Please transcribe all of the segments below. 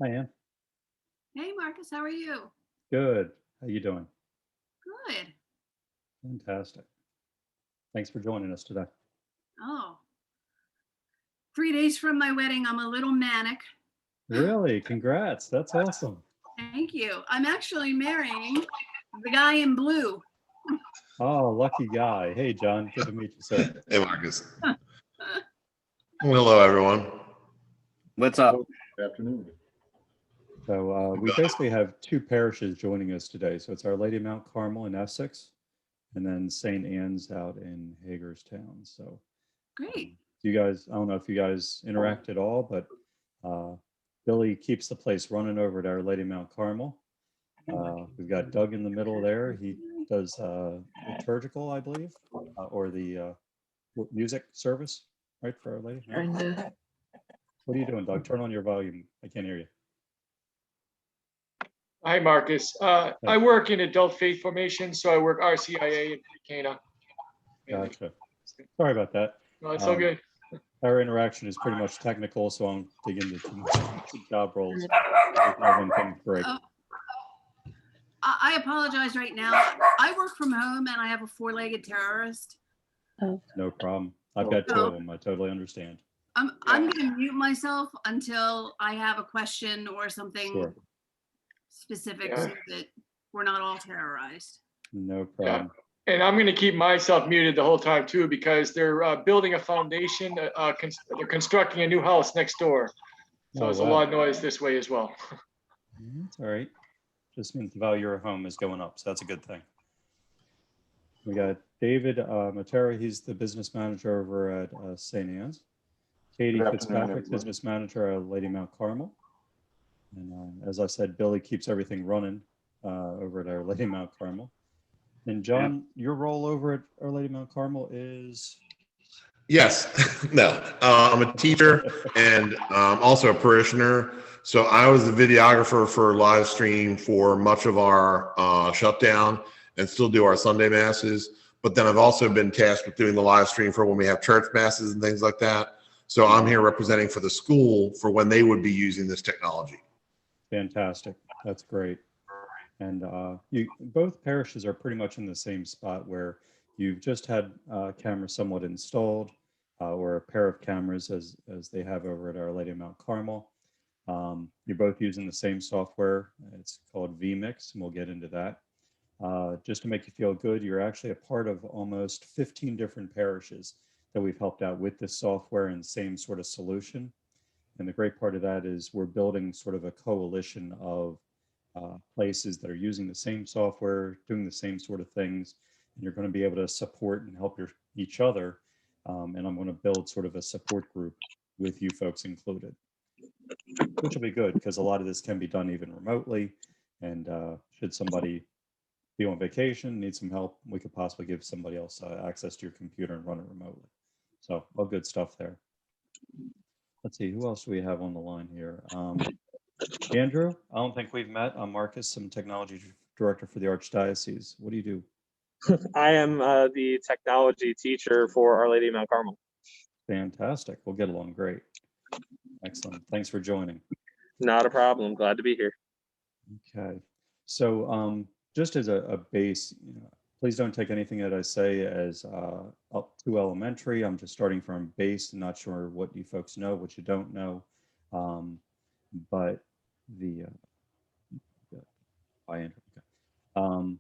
Hi, Ann. Hey, Marcus, how are you? Good. How you doing? Good. Fantastic. Thanks for joining us today. Oh, 3 days from my wedding, I'm a little manic. Really? Congrats. That's awesome. Thank you. I'm actually marrying the guy in blue. Oh, lucky guy. Hey, John. Good to meet you, sir. Hey, Marcus. Hello, everyone. What's up? Good afternoon. So we basically have two parishes joining us today. So it's Our Lady of Mount Carmel in Essex, and then St. Anne's out in Hagerstown. So Great. you guys, I don't know if you guys interact at all, but Billy keeps the place running over at Our Lady of Mount Carmel. We've got Doug in the middle there. He does liturgical, I believe, or the music service, right, for Our Lady? No? What are you doing, Doug? Turn on your volume. I can't hear you. Hi, Marcus. I work in adult faith formation, so I work RCIA in Cana. Gotcha. Sorry about that. No, it's all good. Our interaction is pretty much technical, so I won't dig into too much job roles. When things break. I apologize right now. I work from home and I have a four-legged terrorist. No problem. I've got two of them. I totally understand. I'm going to mute myself until I have a question or something Sure. specific so that we're not all terrorized. No problem. And I'm going to keep myself muted the whole time too, because they're building a foundation. They're constructing a new house next door. So there's a lot of noise this way as well. That's all right. Just means the value of your home is going up, so that's a good thing. We got David Matera. He's the business manager over at St. Anne's. Katie Fitzpatrick, business manager at Lady Mount Carmel. And as I said, Billy keeps everything running over at Our Lady Mount Carmel. And John, your role over at Our Lady Mount Carmel is? Yes. No. I'm a teacher and also a parishioner. So I was the videographer for live stream for much of our shutdown and still do our Sunday masses. But then I've also been tasked with doing the live stream for when we have church masses and things like that. So I'm here representing for the school for when they would be using this technology. Fantastic. That's great. And you both parishes are pretty much in the same spot where you've just had cameras somewhat installed, or a pair of cameras as they have over at Our Lady of Mount Carmel. You're both using the same software. It's called vMix, and we'll get into that. Just to make you feel good, you're actually a part of almost 15 different parishes that we've helped out with this software and same sort of solution. And the great part of that is we're building sort of a coalition of places that are using the same software, doing the same sort of things, and you're going to be able to support and help each other. And I'm going to build sort of a support group with you folks included, which will be good because a lot of this can be done even remotely. And should somebody be on vacation, need some help, we could possibly give somebody else access to your computer and run it remotely. So all good stuff there. Let's see, who else do we have on the line here? Andrew, I don't think we've met. I'm Marcus. I'm technology director for the Archdiocese. What do you do? I am the technology teacher for Our Lady of Mount Carmel. Fantastic. We'll get along great. Excellent. Thanks for joining. Not a problem. Glad to be here. Okay. So just as a base, please don't take anything that I say as up too elementary. I'm just starting from base. Not sure what you folks know, what you don't know. But the by Andrew. Okay.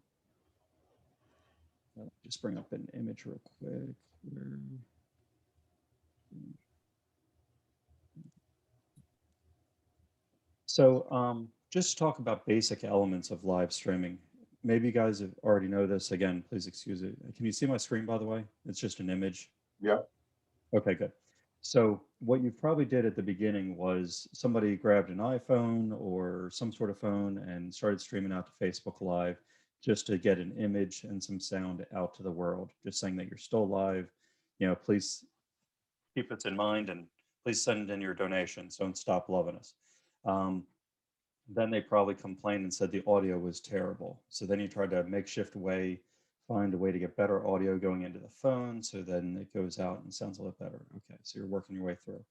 Just bring up an image real quick. So just talk about basic elements of live streaming. Maybe you guys already know this. Again, please excuse it. Can you see my screen, by the way? It's just an image. Yeah. Okay, good. So what you probably did at the beginning was somebody grabbed an iPhone or some sort of phone and started streaming out to Facebook Live just to get an image and some sound out to the world, just saying that you're still live. Please keep this in mind and please send in your donations. Don't stop loving us. Then they probably complained and said the audio was terrible. So then you tried to find a way to get better audio going into the phone. So then it goes out and sounds a lot better. Okay, so you're working your way through.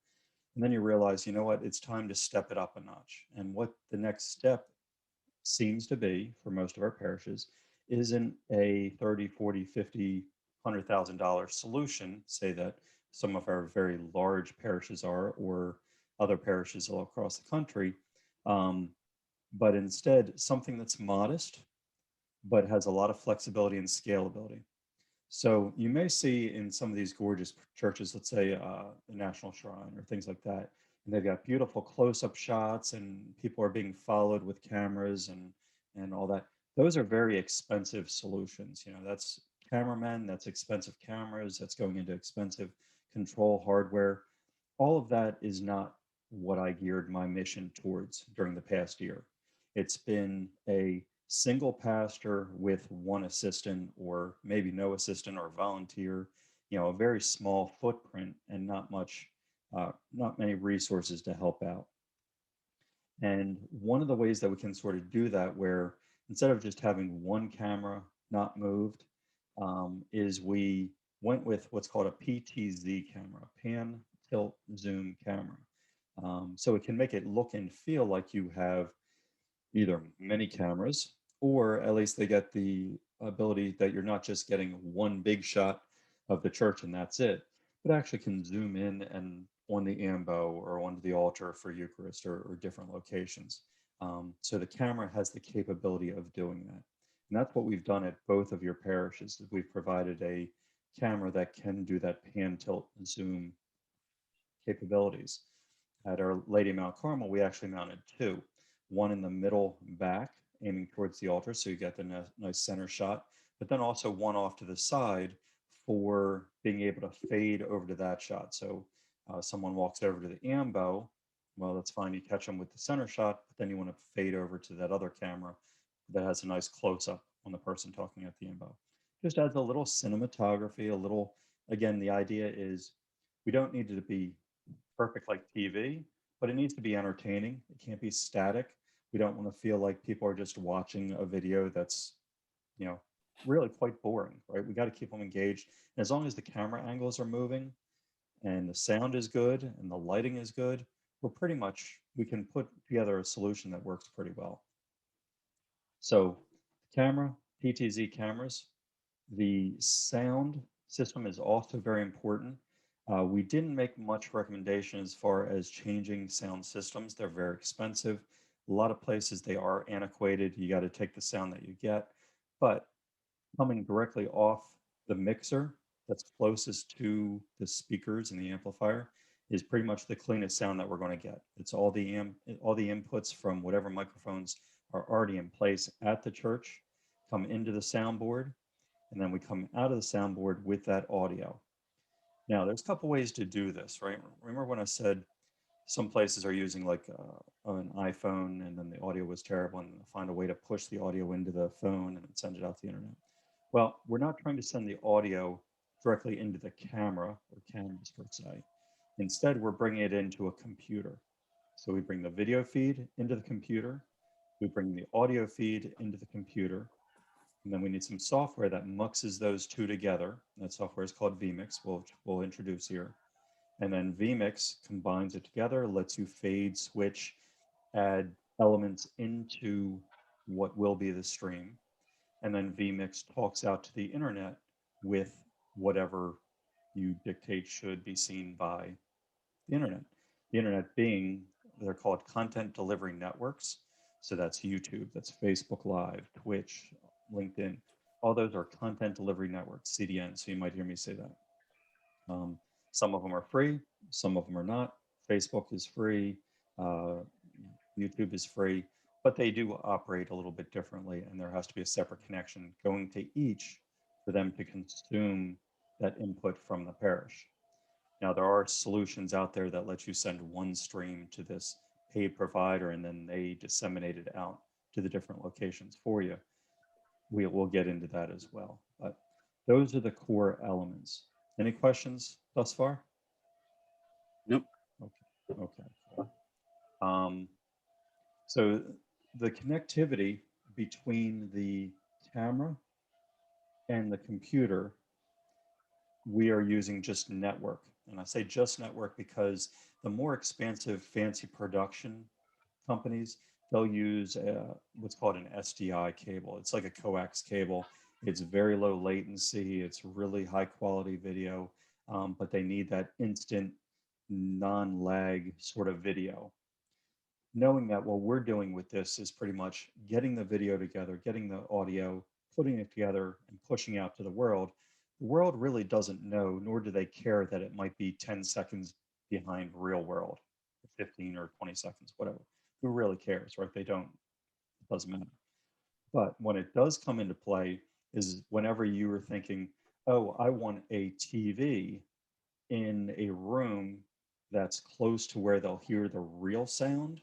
And then you realize, you know what, it's time to step it up a notch. And what the next step seems to be for most of our parishes isn't a 30, 40, 50, $100,000 solution, say that some of our very large parishes are, or other parishes all across the country, but instead something that's modest, but has a lot of flexibility and scalability. So you may see in some of these gorgeous churches, let's say the National Shrine or things like that, and they've got beautiful close-up shots and people are being followed with cameras and all that. Those are very expensive solutions. You know, that's cameramen, that's expensive cameras, that's going into expensive control hardware. All of that is not what I geared my mission towards during the past year. It's been a single pastor with one assistant or maybe no assistant or volunteer, you know, a very small footprint and not many resources to help out. And one of the ways that we can sort of do that, where instead of just having one camera not moved, is we went with what's called a PTZ camera, pan, tilt, zoom camera. So it can make it look and feel like you have either many cameras, or at least they get the ability that you're not just getting one big shot of the church and that's it, but actually can zoom in and on the ambo or onto the altar for Eucharist or different locations. So the camera has the capability of doing that. And that's what we've done at both of your parishes. We've provided a camera that can do that pan, tilt, zoom capabilities. At Our Lady of Mount Carmel, we actually mounted two, one in the middle back, aiming towards the altar, so you get the nice center shot, but then also one off to the side for being able to fade over to that shot. So someone walks over to the ambo, well, that's fine, you catch them with the center shot, but then you want to fade over to that other camera that has a nice close-up on the person talking at the ambo. Just adds a little cinematography, a little, again, the idea is we don't need it to be perfect like TV, but it needs to be entertaining. It can't be static. We don't want to feel like people are just watching a video that's, you know, really quite boring, right? We got to keep them engaged. And as long as the camera angles are moving and the sound is good and the lighting is good, we can put together a solution that works pretty well. So camera, PTZ cameras, the sound system is also very important. We didn't make much recommendation as far as changing sound systems. They're very expensive. A lot of places they are antiquated. You got to take the sound that you get. But coming directly off the mixer that's closest to the speakers and the amplifier is pretty much the cleanest sound that we're going to get. It's all the inputs from whatever microphones are already in place at the church come into the soundboard, and then we come out of the soundboard with that audio. Now, there's a couple ways to do this, right? Remember when I said some places are using like an iPhone and then the audio was terrible and find a way to push the audio into the phone and send it out to the internet? Well, we're not trying to send the audio directly into the camera or cameras per se. Instead, we're bringing it into a computer. So we bring the video feed into the computer, we bring the audio feed into the computer, and then we need some software that muxes those two together. That software is called vMix, we'll introduce here. And then vMix combines it together, lets you fade, switch, add elements into what will be the stream. And then vMix talks out to the internet with whatever you dictate should be seen by the internet. The internet being, they're called content delivery networks. So that's YouTube, that's Facebook Live, Twitch, LinkedIn. All those are content delivery networks, CDN. So you might hear me say that. Some of them are free, some of them are not. Facebook is free, YouTube is free, but they do operate a little bit differently, and there has to be a separate connection going to each for them to consume that input from the parish. Now, there are solutions out there that let you send one stream to this paid provider, and then they disseminate it out to the different locations for you. We'll get into that as well. But those are the core elements. Any questions thus far? Nope. Okay. Cool. So the connectivity between the camera and the computer, we are using just network. And I say just network because the more expansive, fancy production companies, they'll use what's called an SDI cable. It's like a coax cable. It's very low latency. It's really high quality video, but they need that instant non-lag sort of video. Knowing that what we're doing with this is pretty much getting the video together, getting the audio, putting it together and pushing out to the world really doesn't know, nor do they care that it might be 10 seconds behind real world, 15 or 20 seconds, whatever. Who really cares, right? They don't, it doesn't matter. But when it does come into play is whenever you were thinking, oh, I want a TV in a room that's close to where they'll hear the real sound,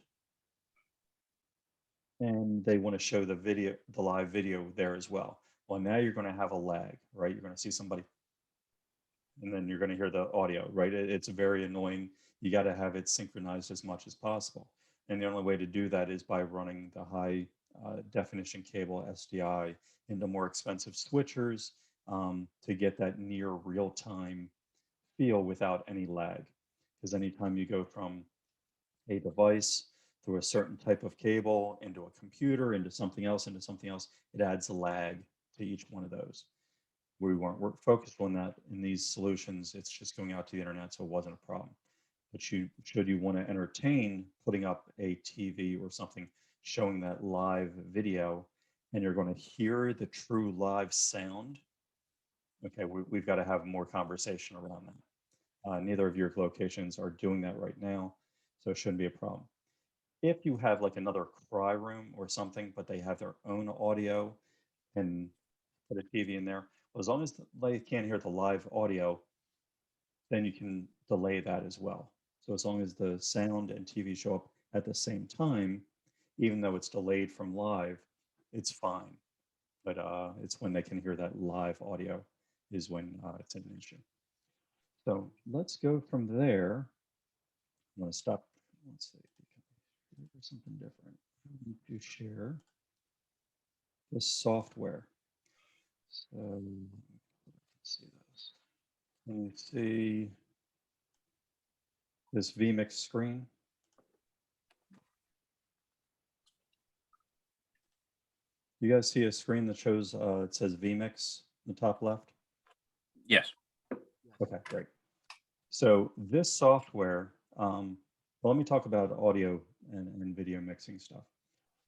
and they want to show the video, the live video there as well. Well, now you're going to have a lag, right? You're going to see somebody, and then you're going to hear the audio, right? It's very annoying. You got to have it synchronized as much as possible. And the only way to do that is by running the high definition cable SDI into more expensive switchers to get that near real time feel without any lag. Because anytime you go from a device through a certain type of cable into a computer, into something else, it adds a lag to each one of those. We're focused on that in these solutions. It's just going out to the internet, so it wasn't a problem. But should you want to entertain putting up a TV or something showing that live video, and you're going to hear the true live sound, okay, we've got to have more conversation around that. Neither of your locations are doing that right now, so it shouldn't be a problem. If you have like another cry room or something, but they have their own audio and put a TV in there, well, as long as they can't hear the live audio, then you can delay that as well. So as long as the sound and TV show up at the same time, even though it's delayed from live, it's fine. But it's when they can hear that live audio is when it's an issue. So let's go from there. I'm going to stop. Let's see. There's something different. I need to share the software. So let's see this. Can you see this vMix screen? You guys see a screen that shows it says vMix in the top left? Yes. Okay, great. So this software, well, let me talk about audio and video mixing stuff.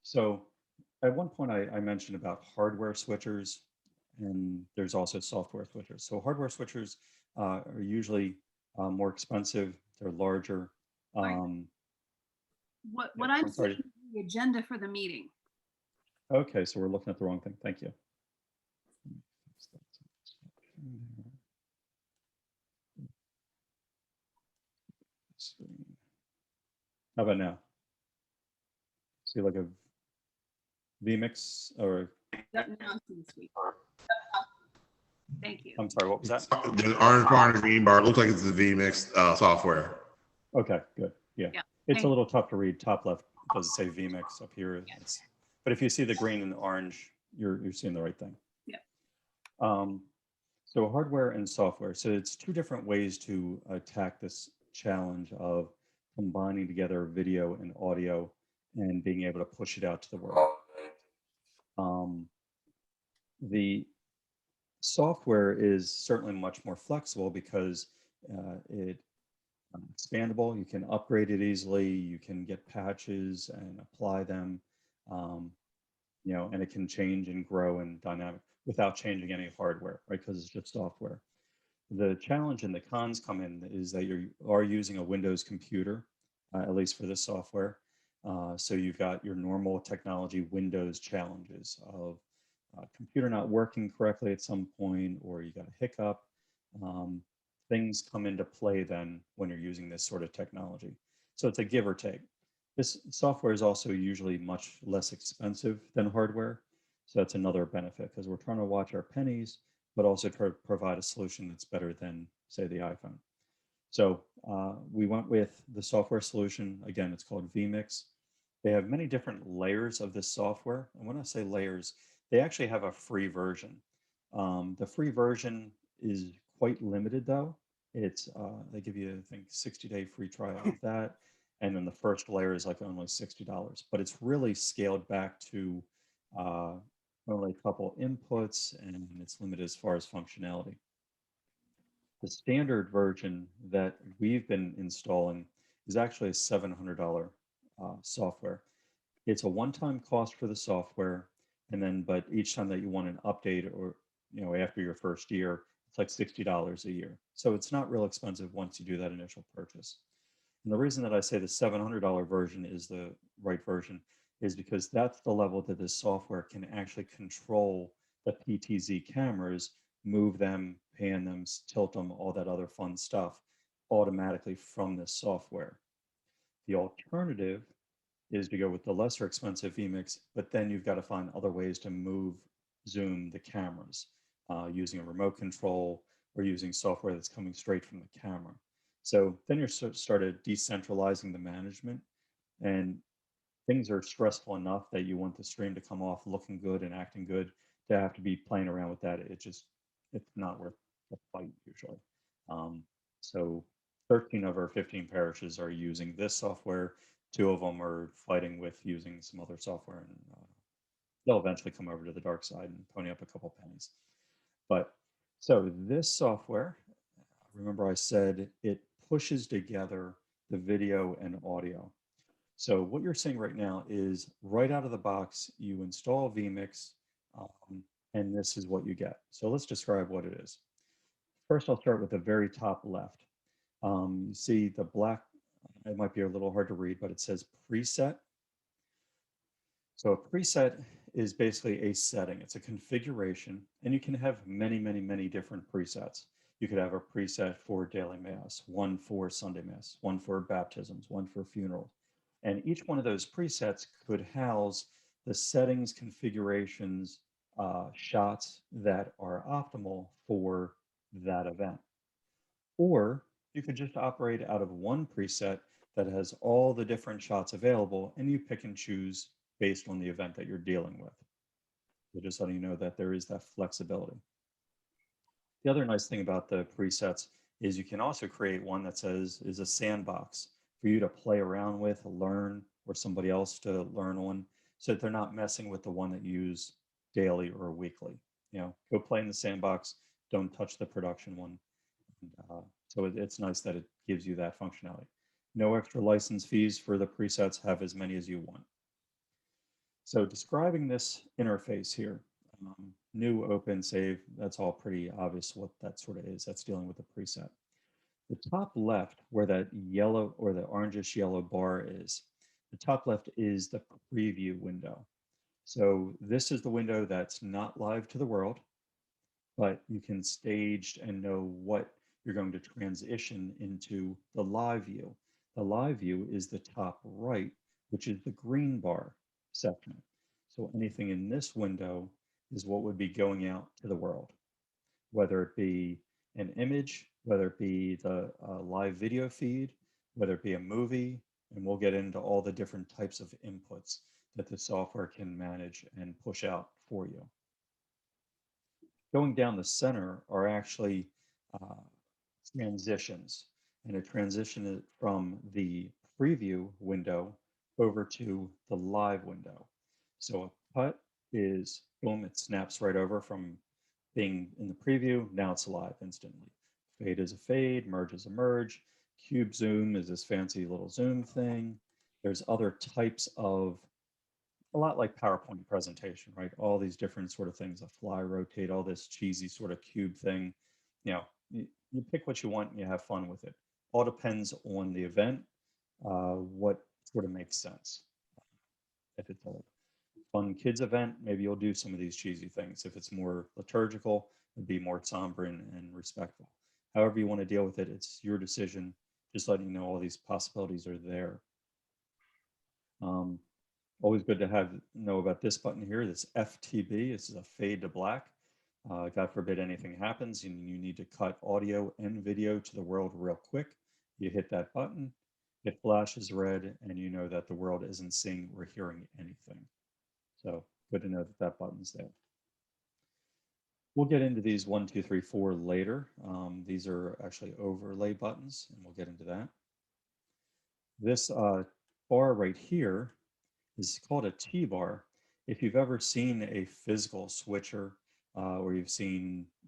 So at one point I mentioned about hardware switchers, and there's also software switchers. So hardware switchers are usually more expensive. They're larger. What yeah, I'm sorry. seeing is the agenda for the meeting. Okay, so we're looking at the wrong thing. Thank you. How about now? See like a vMix or? Thank you. I'm sorry, what was that? There's an orange bar and a green bar. It looks like it's the vMix software. Okay, good. Yeah. Yeah, It's a thank little tough to read. Top left does it say vMix up here. It's, but if you see the green and the orange, you're seeing the right thing. Yeah. So hardware and software. So it's two different ways to attack this challenge of combining together video and audio and being able to push it out to the world. The software is certainly much more flexible because it's expandable. You can upgrade it easily. You can get patches and apply them, you know, and it can change and grow and dynamic without changing any hardware, right? Because it's just software. The challenge and the cons come in is that you are using a Windows computer, at least for this software. So you've got your normal technology Windows challenges of computer not working correctly at some point, or you got a hiccup. Things come into play then when you're using this sort of technology. So it's a give or take. This software is also usually much less expensive than hardware. So that's another benefit because we're trying to watch our pennies, but also try to provide a solution that's better than, say, the iPhone. So we went with the software solution. Again, it's called vMix. They have many different layers of this software. And when I say layers, they actually have a free version. The free version is quite limited though. It's they give you, I think, 60-day free trial of that, and then the first layer is like only $60. But it's really scaled back to uh, only a couple inputs, and it's limited as far as functionality. The standard version that we've been installing is actually a $700 software. It's a one-time cost for the software, and then but each time that you want an update, or after your first year, it's like $60 a year. So it's not real expensive once you do that initial purchase. And the reason that I say the $700 version is the right version is because that's the level that this software can actually control the PTZ cameras, move them, pan them, tilt them, all that other fun stuff automatically from this software. The alternative is to go with the lesser expensive vMix, but then you've got to find other ways to move, zoom the cameras using a remote control or using software that's coming straight from the camera. So then you're started decentralizing the management, and things are stressful enough that you want the stream to come off looking good and acting good. To have to be playing around with that, it's not worth the fight usually. So 13 of our 15 parishes are using this software. 2 of them are fighting with using some other software, and they'll eventually come over to the dark side and pony up a couple pennies. But so this software, remember I said it pushes together the video and audio. So what you're seeing right now is right out of the box, you install vMix, and this is what you get. So let's describe what it is. First, I'll start with the very top left. You see the black, it might be a little hard to read, but it says preset. So a preset is basically a setting. It's a configuration, and you can have many, many, many different presets. You could have a preset for daily mass, one for Sunday mass, one for baptisms, one for funerals. And each one of those presets could house the settings, configurations, shots that are optimal for that event. Or you could just operate out of one preset that has all the different shots available, and you pick and choose based on the event that you're dealing with. So just letting you know that there is that flexibility. The other nice thing about the presets is you can also create one that says is a sandbox for you to play around with, learn, or somebody else to learn on, so that they're not messing with the one that you use daily or weekly. Go play in the sandbox, don't touch the production one. So it's nice that it gives you that functionality. No extra license fees for the presets, have as many as you want. So describing this interface here, new, open, save, that's all pretty obvious what that sort of is. That's dealing with the preset. The top left, where that yellow or the orangish yellow bar is, the top left is the preview window. So this is the window that's not live to the world, but you can stage and know what you're going to transition into the live view. The live view is the top right, which is the green bar section. So anything in this window is what would be going out to the world, whether it be an image, whether it be the live video feed, whether it be a movie, and we'll get into all the different types of inputs that the software can manage and push out for you. Going down the center are actually transitions, and it transitioned from the preview window over to the live window. So a cut is, boom, it snaps right over from being in the preview, now it's live instantly. Fade is a fade, merge is a merge. Cube zoom is this fancy little zoom thing. There's other types of, a lot like PowerPoint presentation, right? All these different sort of things, a fly, rotate, all this cheesy sort of cube thing. You pick what you want and you have fun with it. All depends on the event, what sort of makes sense. If it's a fun kids event, maybe you'll do some of these cheesy things. If it's more liturgical, it'd be more somber and respectful. However you want to deal with it, it's your decision. Just letting you know all these possibilities are there. Always good to know about this button here, this FTB. This is a fade to black. God forbid anything happens and you need to cut audio and video to the world real quick. You hit that button, it flashes red, and you know that the world isn't seeing or hearing anything. So good to know that that button's there. We'll get into these 1, 2, 3, 4 later. These are actually overlay buttons, and we'll get into that. This bar right here is called a T-bar. If you've ever seen a physical switcher, or you've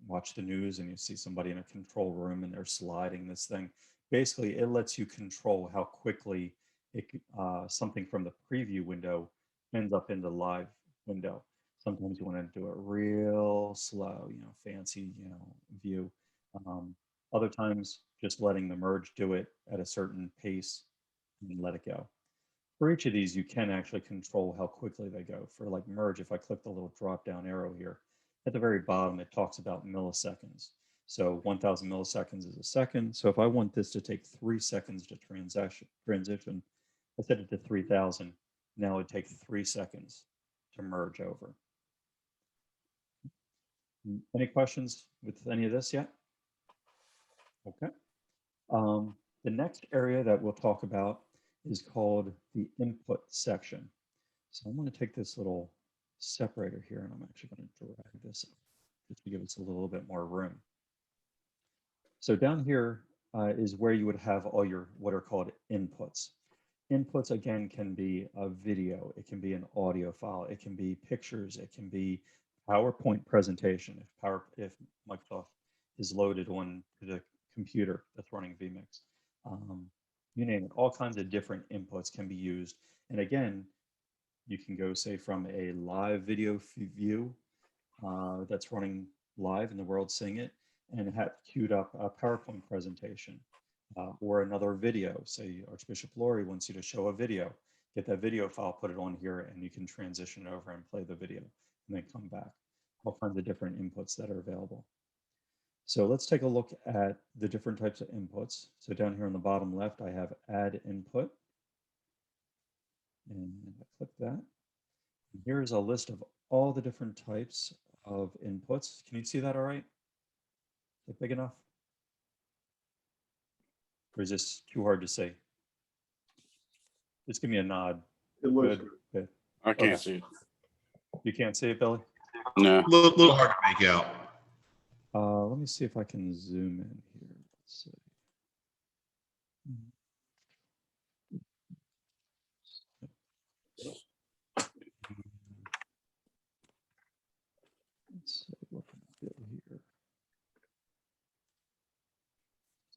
watched the news and you see somebody in a control room and they're sliding this thing, basically it lets you control how quickly something from the preview window ends up in the live window. Sometimes you want to do it real slow, fancy, view. Other times, just letting the merge do it at a certain pace and let it go. For each of these, you can actually control how quickly they go. For like merge, if I click the little drop down arrow here, at the very bottom, it talks about milliseconds. So 1000 milliseconds is a second. So if I want this to take 3 seconds to transition, I set it to 3000. Now it takes 3 seconds to merge over. Any questions with any of this yet? Okay. The next area that we'll talk about is called the input section. So I'm going to take this little separator here and I'm actually going to drag this up just to give us a little bit more room. So down here is where you would have all your what are called inputs. Inputs, again, can be a video, it can be an audio file, it can be pictures, it can be PowerPoint presentation if Microsoft is loaded on the computer that's running vMix. You name it, all kinds of different inputs can be used. And again, you can go, say, from a live video view that's running live and the world seeing it, and have queued up a PowerPoint presentation or another video. Say Archbishop Laurie wants you to show a video. Get that video file, put it on here, and you can transition over and play the video and then come back. All kinds of different inputs that are available. So let's take a look at the different types of inputs. So down here on the bottom left, I have add input. And I click that. And here's a list of all the different types of inputs. Can you see that all right? Is it big enough? Or is this too hard to see? Just give me a nod. Good. Good. I can't Okay. see it. You can't see it, Billy? No. A little hard to make out. Let me see if I can zoom in here. Let's see. Let's see what can I do here.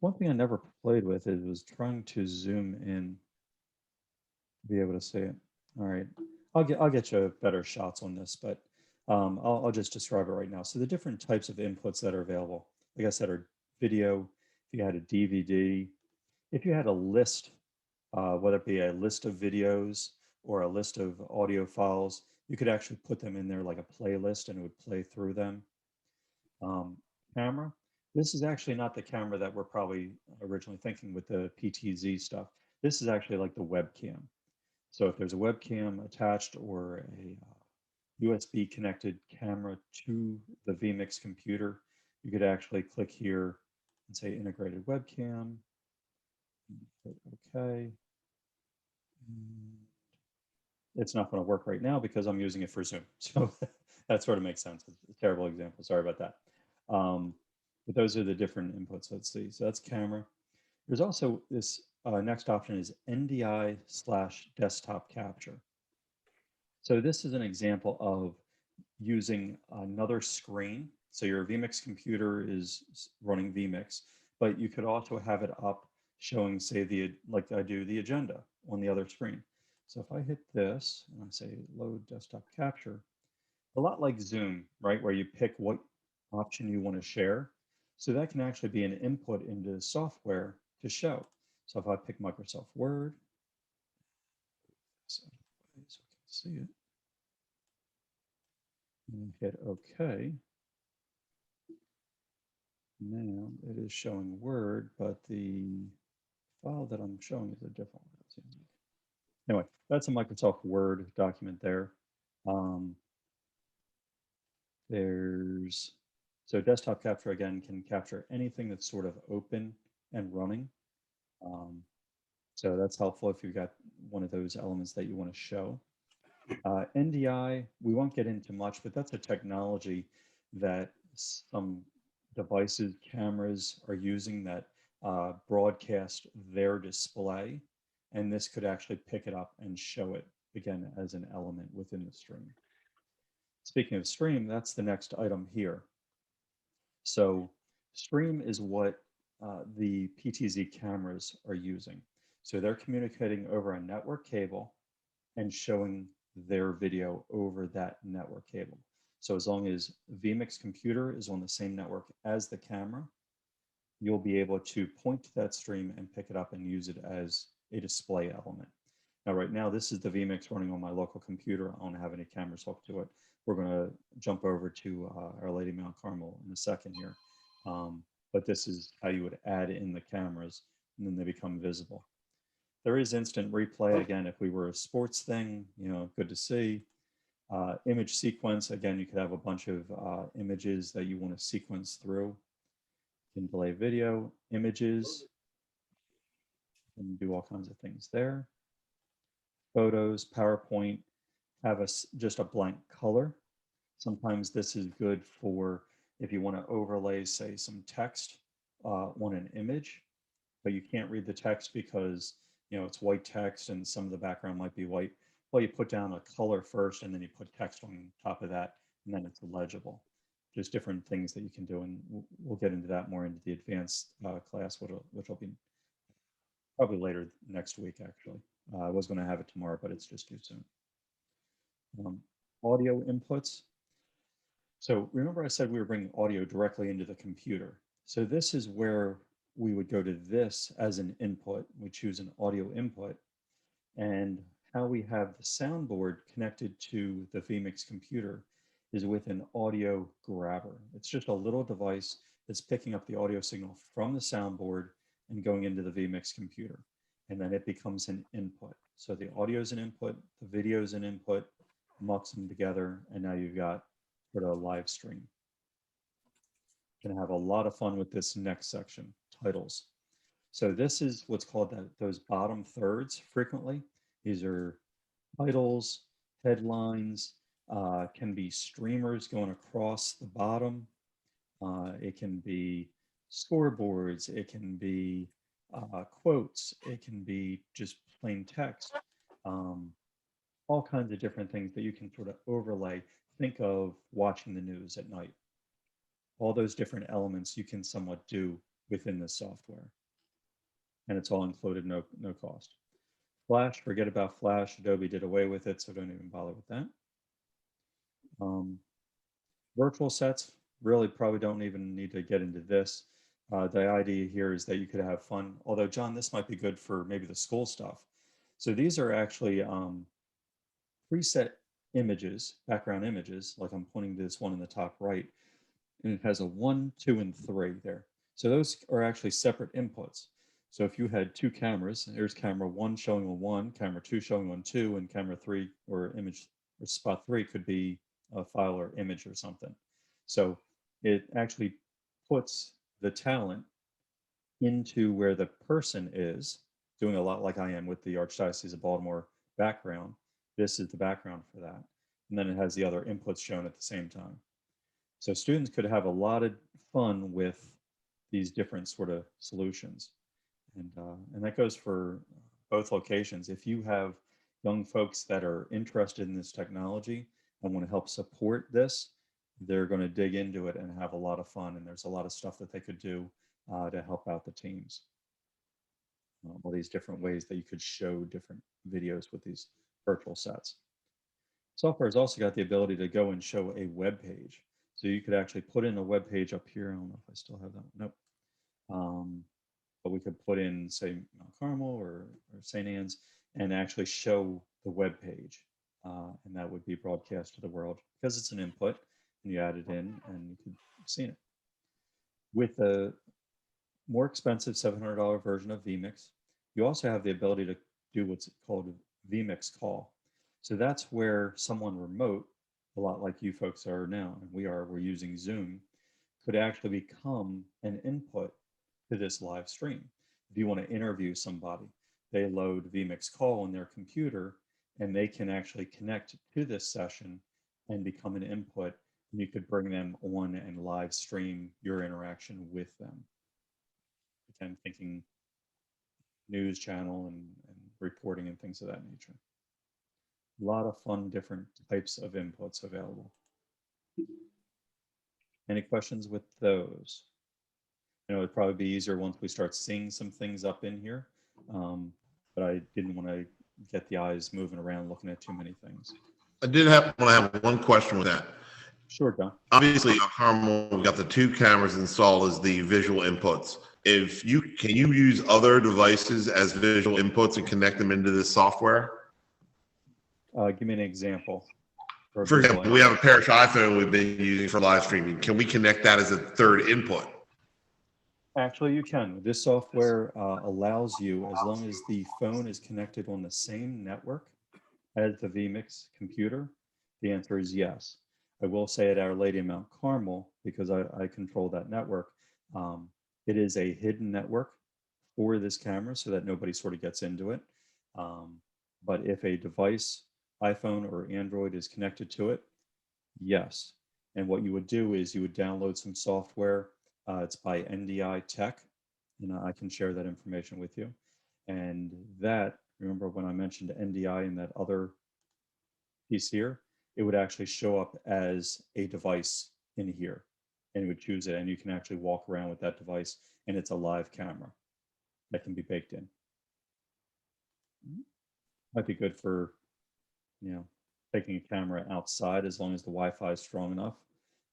One thing I never played with was trying to zoom in to be able to see it. All right, I'll get you better shots on this, but I'll just describe it right now. So the different types of inputs that are available, like I said, are video. If you had a DVD, if you had a list, whether it be a list of videos or a list of audio files, you could actually put them in there like a playlist and it would play through them. Camera. This is actually not the camera that we're probably originally thinking with the PTZ stuff. This is actually like the webcam. So if there's a webcam attached or a USB connected camera to the vMix computer, you could actually click here and say integrated webcam. Hit OK. It's not going to work right now because I'm using it for Zoom. So that sort of makes sense. It's a terrible example. Sorry about that. But those are the different inputs. Let's see. So that's camera. There's also this next option is NDI/desktop capture. So this is an example of using another screen. So your vMix computer is running vMix, but you could also have it up showing, say, like I do, the agenda on the other screen. So if I hit this and I say load desktop capture, a lot like Zoom, right, where you pick what option you want to share. So that can actually be an input into the software to show. So if I pick Microsoft Word, so we can see it, and hit OK. Now it is showing Word, but the file that I'm showing is a different one. Anyway, that's a Microsoft Word document there. So desktop capture, again, can capture anything that's sort of open and running. So that's helpful if you've got one of those elements that you want to show. NDI, we won't get into much, but that's a technology that some devices, cameras are using that broadcast their display, and this could actually pick it up and show it again as an element within the stream. Speaking of stream, that's the next item here. So stream is what the PTZ cameras are using. So they're communicating over a network cable and showing their video over that network cable. So as long as vMix computer is on the same network as the camera, you'll be able to point to that stream and pick it up and use it as a display element. Now, right now, this is the vMix running on my local computer. I don't have any cameras hooked to it. We're going to jump over to Our Lady Mount Carmel in a second here. But this is how you would add in the cameras, and then they become visible. There is instant replay. Again, if we were a sports thing, you know, good to see. Image sequence, again, you could have a bunch of images that you want to sequence through. You can delay video, images, and do all kinds of things there. Photos, PowerPoint, have just a blank color. Sometimes this is good for if you want to overlay, say, some text on an image, but you can't read the text because, you know, it's white text and some of the background might be white. Well, you put down a color first and then you put text on top of that, and then it's legible. Just different things that you can do, and we'll get into that more into the advanced class, which will be probably later next week, actually. I was going to have it tomorrow, but it's just too soon. Audio inputs. So remember I said we were bringing audio directly into the computer. So this is where we would go to this as an input. We choose an audio input, and how we have the soundboard connected to the vMix computer is with an audio grabber. It's just a little device that's picking up the audio signal from the soundboard and going into the vMix computer. And then it becomes an input. So the audio is an input, the video is an input, mux them together, and now you've got sort of a live stream. Gonna have a lot of fun with this next section, titles. So this is what's called those bottom thirds frequently. These are titles, headlines, can be streamers going across the bottom. It can be scoreboards, it can be quotes, it can be just plain text, all kinds of different things that you can sort of overlay. Think of watching the news at night. All those different elements you can somewhat do within the software. And it's all included, no cost. Flash, forget about Flash. Adobe did away with it, so don't even bother with that. Virtual sets, really probably don't even need to get into this. The idea here is that you could have fun. Although, John, this might be good for maybe the school stuff. So these are actually preset images, background images, like I'm pointing to this one in the top right, and it has a 1, 2, and 3 there. So those are actually separate inputs. So if you had two cameras, here's camera 1 showing on 1, camera 2 showing on 2, and camera 3 or image or spot 3 could be a file or image or something. So it actually puts the talent into where the person is, doing a lot like I am with the Archdiocese of Baltimore background. This is the background for that. And then it has the other inputs shown at the same time. So students could have a lot of fun with these different sort of solutions. And that goes for both locations. If you have young folks that are interested in this technology and want to help support this, they're going to dig into it and have a lot of fun. And there's a lot of stuff that they could do to help out the teams. All these different ways that you could show different videos with these virtual sets. Software has also got the ability to go and show a web page. So you could actually put in a web page up here. I don't know if I still have that one. Nope. But we could put in, say, Mount Carmel or St. Anne's and actually show the web page. And that would be broadcast to the world because it's an input, and you add it in and you could see it. With a more expensive $700 version of vMix, you also have the ability to do what's called vMix call. So that's where someone remote, a lot like you folks are now, and we're using Zoom, could actually become an input to this live stream. If you want to interview somebody, they load vMix call on their computer and they can actually connect to this session and become an input You could bring them on and live stream your interaction with them. Again, thinking news channel and reporting and things of that nature. A lot of fun, different types of inputs available. Any questions with those? You know, it'd probably be easier once we start seeing some things up in here, but I didn't want to get the eyes moving around looking at too many things. I did want to have one question with that. Sure, Don. Obviously, on Carmel, we've got the 2 cameras installed as the visual inputs. Can you use other devices as visual inputs and connect them into this software? Give me an example. For example, we have a Parish iPhone we've been using for live streaming. Can we connect that as a third input? Actually, you can. This software allows you, as long as the phone is connected on the same network as the vMix computer, the answer is yes. I will say at Our Lady of Mount Carmel, because I control that network, it is a hidden network for this camera so that nobody sort of gets into it. But if a device, iPhone or Android, is connected to it, yes. And what you would do is you would download some software. It's by NDI Tech, and I can share that information with you. And that, remember when I mentioned NDI in that other piece here, it would actually show up as a device in here, and you would choose it, and you can actually walk around with that device, and it's a live camera that can be baked in. Might be good for, you know, taking a camera outside as long as the Wi-Fi is strong enough.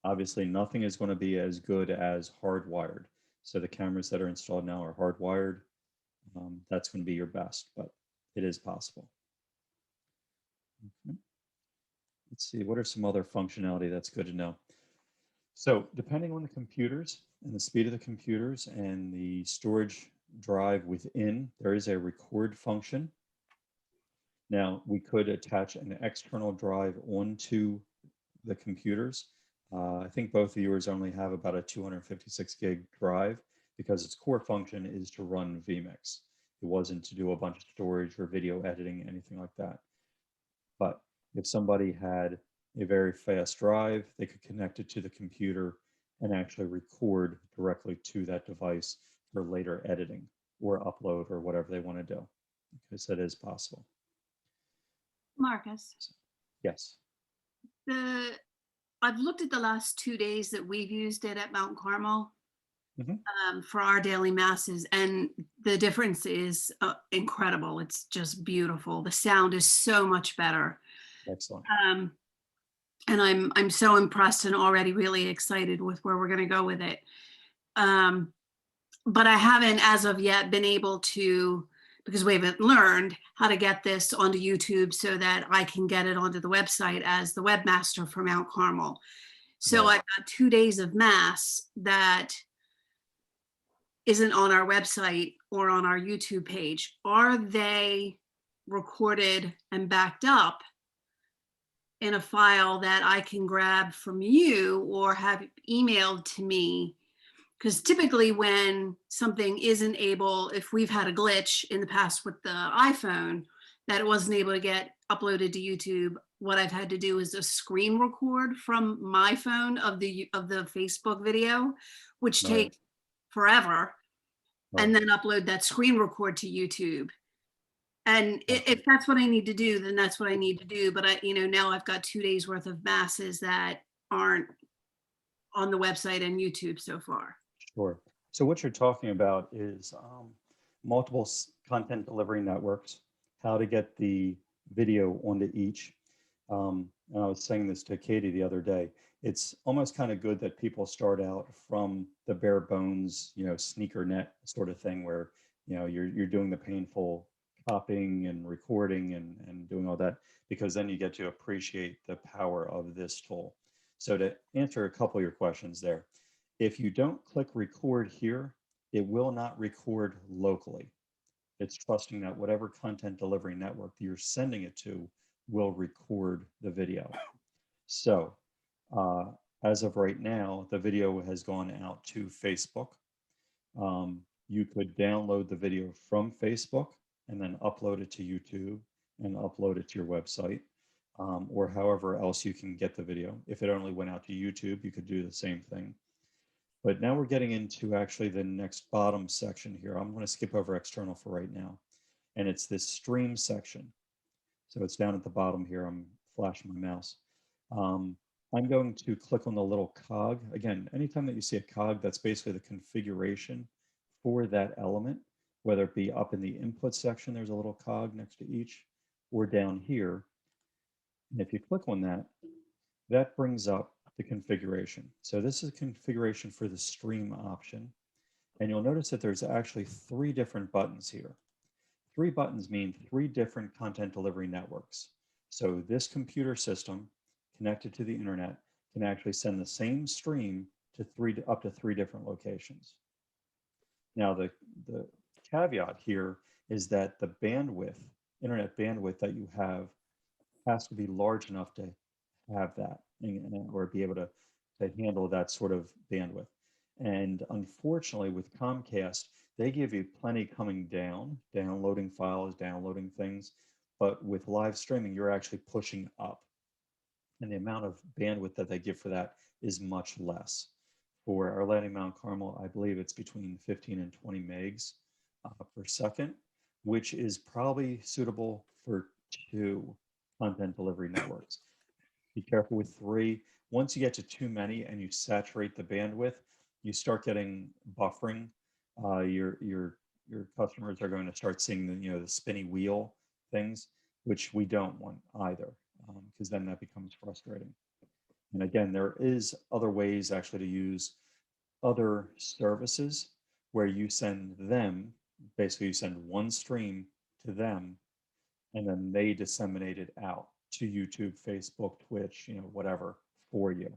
Obviously, nothing is going to be as good as hardwired. So the cameras that are installed now are hardwired. That's going to be your best, but it is possible. Okay. Let's see, what are some other functionality that's good to know? So depending on the computers and the speed of the computers and the storage drive within, there is a record function. Now, we could attach an external drive onto the computers. I think both of yours only have about a 256 gig drive because its core function is to run vMix. It wasn't to do a bunch of storage or video editing, anything like that. But if somebody had a very fast drive, they could connect it to the computer and actually record directly to that device for later editing or upload or whatever they want to do. Because that is possible. Marcus, Yes. I've looked at the last 2 days that we've used it at Mount Carmel Mhm. for our daily masses, and the difference is incredible. It's just beautiful. The sound is so much better. Excellent. And I'm so impressed and already really excited with where we're going to go with it. But I haven't, as of yet, been able to, because we haven't learned how to get this onto YouTube so that I can get it onto the website as the webmaster for Mount Carmel. So Right. I've got 2 days of mass that isn't on our website or on our YouTube page. Are they recorded and backed up in a file that I can grab from you or have emailed to me? Because typically when something isn't able, if we've had a glitch in the past with the iPhone, that it wasn't able to get uploaded to YouTube, what I've had to do is a screen record from my phone of the Facebook video, which Right. takes forever, Right. and then upload that screen record to YouTube. And if that's what I need to do, then that's what I need to do. But now I've got 2 days worth of masses that aren't on the website and YouTube so far. Sure. So what you're talking about is multiple content delivery networks, how to get the video onto each. And I was saying this to Katie the other day. It's almost kind of good that people start out from the bare bones, sneaker net sort of thing where, you're doing the painful copying and recording and doing all that, because then you get to appreciate the power of this tool. So to answer a couple of your questions there, if you don't click record here, it will not record locally. It's trusting that whatever content delivery network you're sending it to will record the video. So as of right now, the video has gone out to Facebook. You could download the video from Facebook and then upload it to YouTube and upload it to your website. or however else you can get the video. If it only went out to YouTube, you could do the same thing. But now we're getting into actually the next bottom section here. I'm going to skip over external for right now. And it's this stream section. So it's down at the bottom here. I'm flashing my mouse. I'm going to click on the little cog. Again, anytime that you see a cog, that's basically the configuration for that element, whether it be up in the input section, there's a little cog next to each, or down here. And if you click on that, that brings up the configuration. So this is configuration for the stream option. And you'll notice that there's actually 3 different buttons here. 3 buttons mean 3 different content delivery networks. So this computer system connected to the internet can actually send the same stream to up to 3 different locations. Now the caveat here is that the bandwidth, internet bandwidth that you have has to be large enough to have that or be able to handle that sort of bandwidth. And unfortunately with Comcast, they give you plenty coming down, downloading files, downloading things, but with live streaming, you're actually pushing up. And the amount of bandwidth that they give for that is much less. For our landing mount Carmel, I believe it's between 15 and 20 megs per second, which is probably suitable for 2 content delivery networks. Be careful with 3. Once you get to too many and you saturate the bandwidth, you start getting buffering. Your customers are going to start seeing the spinny wheel things, which we don't want either, because then that becomes frustrating. And again, there is other ways actually to use other services where you send them, basically you send one stream to them, and then they disseminate it out to YouTube, Facebook, Twitch, whatever for you.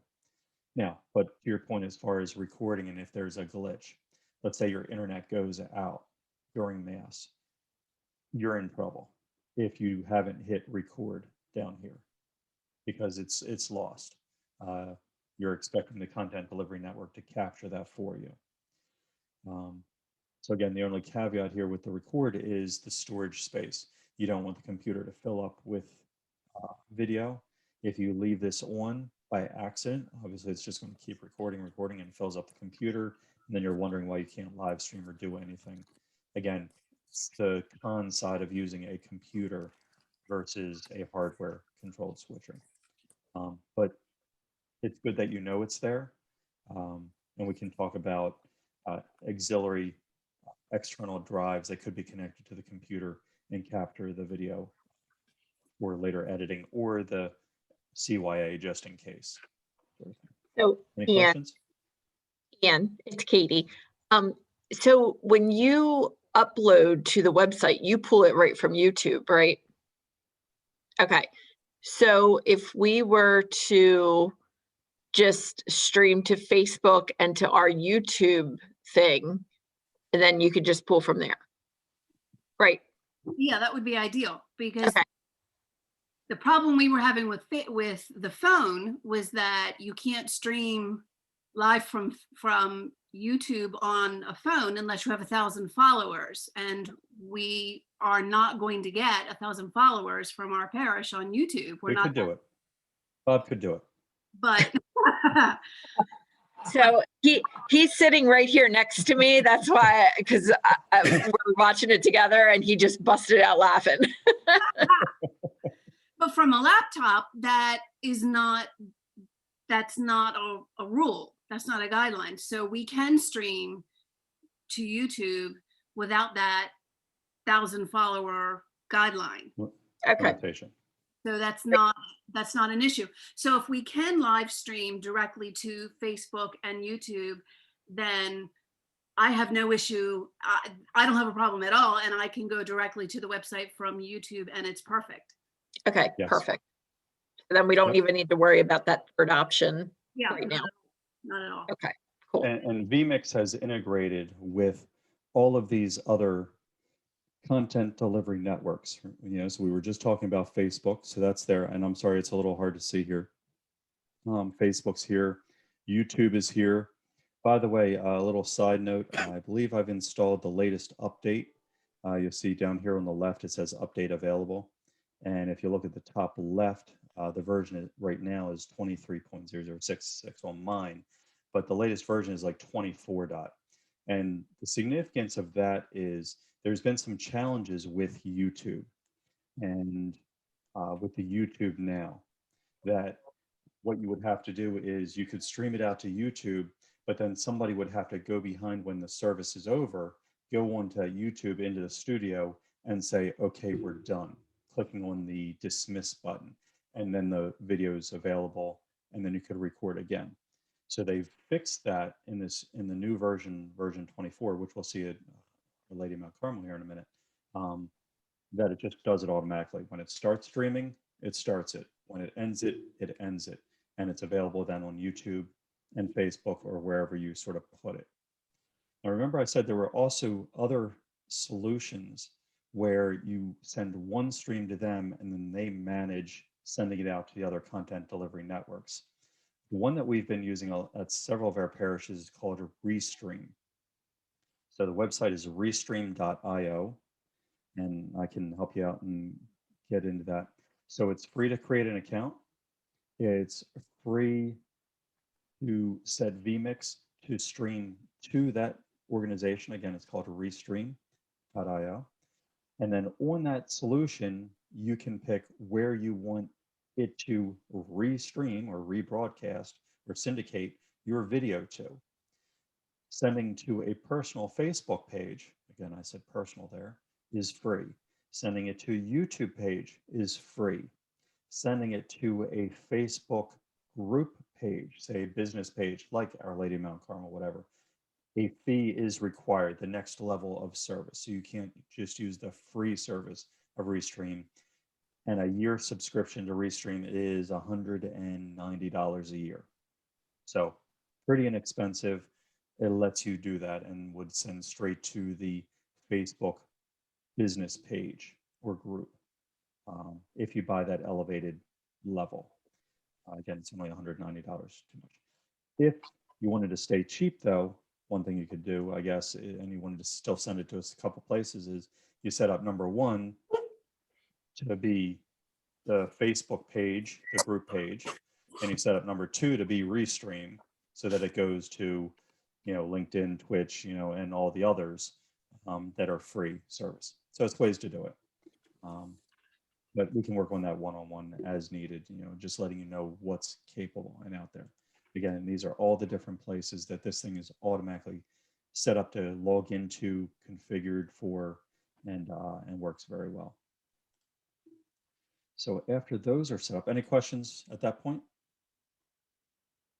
Now, but to your point, as far as recording, and if there's a glitch, let's say your internet goes out during mass, you're in trouble if you haven't hit record down here, because it's lost. You're expecting the content delivery network to capture that for you. So again, the only caveat here with the record is the storage space. You don't want the computer to fill up with video. If you leave this on by accident, obviously it's just going to keep recording and fills up the computer. And then you're wondering why you can't live stream or do anything. Again, it's the con side of using a computer versus a hardware controlled switcher. But it's good that you know it's there. And we can talk about auxiliary external drives that could be connected to the computer and capture the video for later editing, or the CYA just in case. So, Any questions? Ian, it's Katie. So when you upload to the website, you pull it right from YouTube, right? Okay. So if we were to just stream to Facebook and to our YouTube thing, and then you could just pull from there, right? Yeah, that would be ideal, because Okay. the problem we were having with the phone was that you can't stream live from YouTube on a phone unless you have 1,000 followers, and we are not going to get 1,000 followers from our parish on YouTube. We could do it. Bob could do it. But So he's sitting right here next to me. That's why, because we're watching it together, and he just busted out laughing. but from a laptop, that's not a rule. That's not a guideline. So we can stream to YouTube without that 1,000 follower guideline. Okay. Limitation. So that's not an issue. So if we can live stream directly to Facebook and YouTube, then I have no issue. I don't have a problem at all, and I can go directly to the website from YouTube, and it's perfect. Okay, Yes. perfect. Then we don't Yep. even need to worry about that third option Yeah, right now. not at all. Okay, cool. And vMix has integrated with all of these other content delivery networks. So we were just talking about Facebook, so that's there. And I'm sorry, it's a little hard to see here. Facebook's here, YouTube is here. By the way, a little side note, I believe I've installed the latest update. You'll see down here on the left, it says update available. And if you look at the top left, The version right now is 23.0066 on mine, but the latest version is like 24 dot. And the significance of that is there's been some challenges with YouTube and with the YouTube now, that what you would have to do is you could stream it out to YouTube, but then somebody would have to go behind when the service is over, go onto YouTube into the studio and say, okay, we're done, clicking on the dismiss button, and then the video is available, and then you could record again. So they've fixed that in the new version 24, which we'll see at Lady Mount Carmel here in a minute, that it just does it automatically. When it starts streaming, it starts it. When it ends it, it ends it. And it's available then on YouTube and Facebook or wherever you sort of put it. Now, remember I said there were also other solutions where you send one stream to them and then they manage sending it out to the other content delivery networks. The one that we've been using at several of our parishes is called a Restream. So the website is restream.io, and I can help you out and get into that. So it's free to create an account. It's free to set vMix to stream to that organization. Again, it's called Restream.io. And then on that solution, you can pick where you want it to restream or rebroadcast or syndicate your video to. Sending to a personal Facebook page, again, I said personal there, is free. Sending it to a YouTube page is free. Sending it to a Facebook group page, say a business page like Our Lady of Mount Carmel, whatever, a fee is required, the next level of service. So you can't just use the free service of Restream. And a year subscription to Restream is $190 a year. So pretty inexpensive. It lets you do that and would send straight to the Facebook business page or group if you buy that elevated level. Again, it's only $190 too much. If you wanted to stay cheap, though, one thing you could do, I guess, and you wanted to still send it to us a couple places, is you set up number one to be the Facebook page, the group page, and you set up number two to be Restream, so that it goes to, LinkedIn, Twitch, and all the others that are free service. So it's ways to do it. But we can work on that one-on-one as needed, just letting you know what's capable and out there. Again, these are all the different places that this thing is automatically set up to log into, configured for, and works very well. So after those are set up, any questions at that point?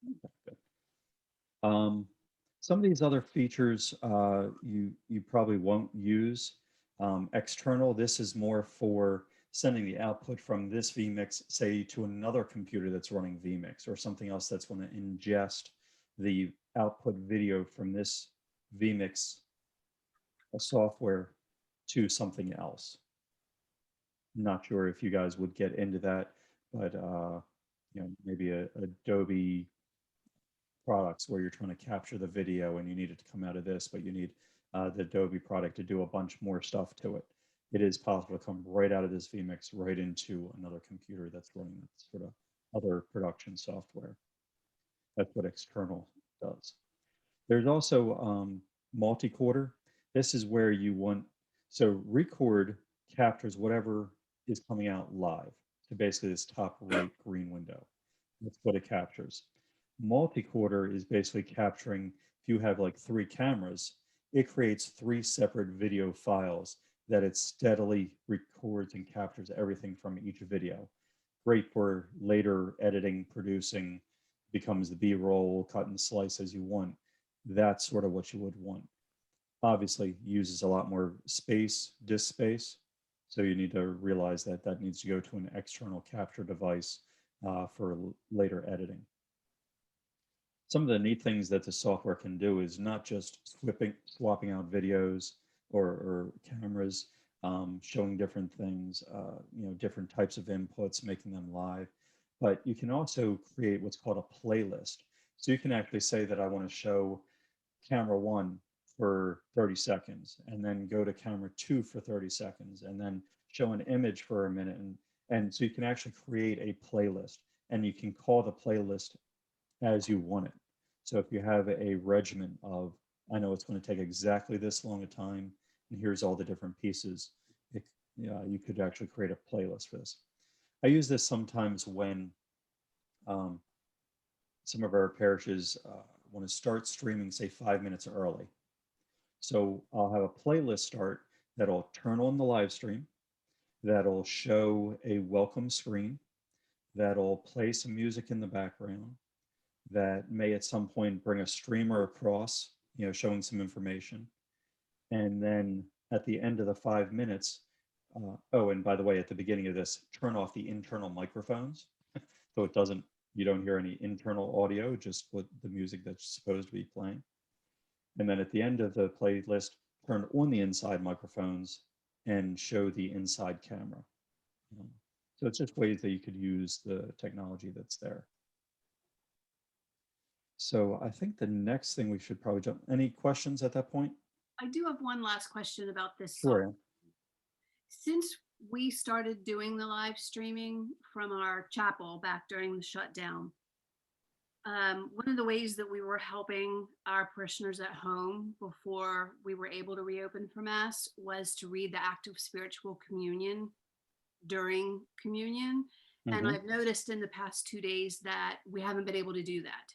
Okay, good. Some of these other features you probably won't use. External, this is more for sending the output from this vMix, say, to another computer that's running vMix, or something else that's going to ingest the output video from this vMix software to something else. Not sure if you guys would get into that, but maybe Adobe products where you're trying to capture the video and you need it to come out of this, but you need the Adobe product to do a bunch more stuff to it. It is possible to come right out of this vMix right into another computer that's running sort of other production software. That's what external does. There's also multi-quarter. This is where you want, so record captures whatever is coming out live to basically this top right green window. That's what it captures. Multi-quarter is basically capturing, if you have like 3 cameras, it creates 3 separate video files that it steadily records and captures everything from each video. Great for later editing, producing, becomes the B-roll, cut and slice as you want. That's sort of what you would want. Obviously, uses a lot more space, disk space. So you need to realize that that needs to go to an external capture device for later editing. Some of the neat things that the software can do is not just swapping out videos or cameras, showing different things, different types of inputs, making them live, but you can also create what's called a playlist. So you can actually say that I want to show camera 1 for 30 seconds, and then go to camera 2 for 30 seconds, and then show an image for a minute, And so you can actually create a playlist, and you can call the playlist as you want it. So if you have a regimen of, I know it's going to take exactly this long a time, and here's all the different pieces, you could actually create a playlist for this. I use this sometimes when some of our parishes want to start streaming, say 5 minutes early. So I'll have a playlist start that'll turn on the live stream, that'll show a welcome screen, that'll play some music in the background, that may at some point bring a streamer across, showing some information. And then at the end of the 5 minutes, oh, and by the way, at the beginning of this, turn off the internal microphones. So you don't hear any internal audio, just what the music that's supposed to be playing. And then at the end of the playlist, turn on the inside microphones and show the inside camera. So it's just ways that you could use the technology that's there. So I think the next thing we should probably jump. Any questions at that point? I do have one last question about this. Sure. Since we started doing the live streaming from our chapel back during the shutdown, one of the ways that we were helping our parishioners at home before we were able to reopen for Mass was to read the act of spiritual communion during communion. And I've noticed in the past 2 days that we haven't been able to do that.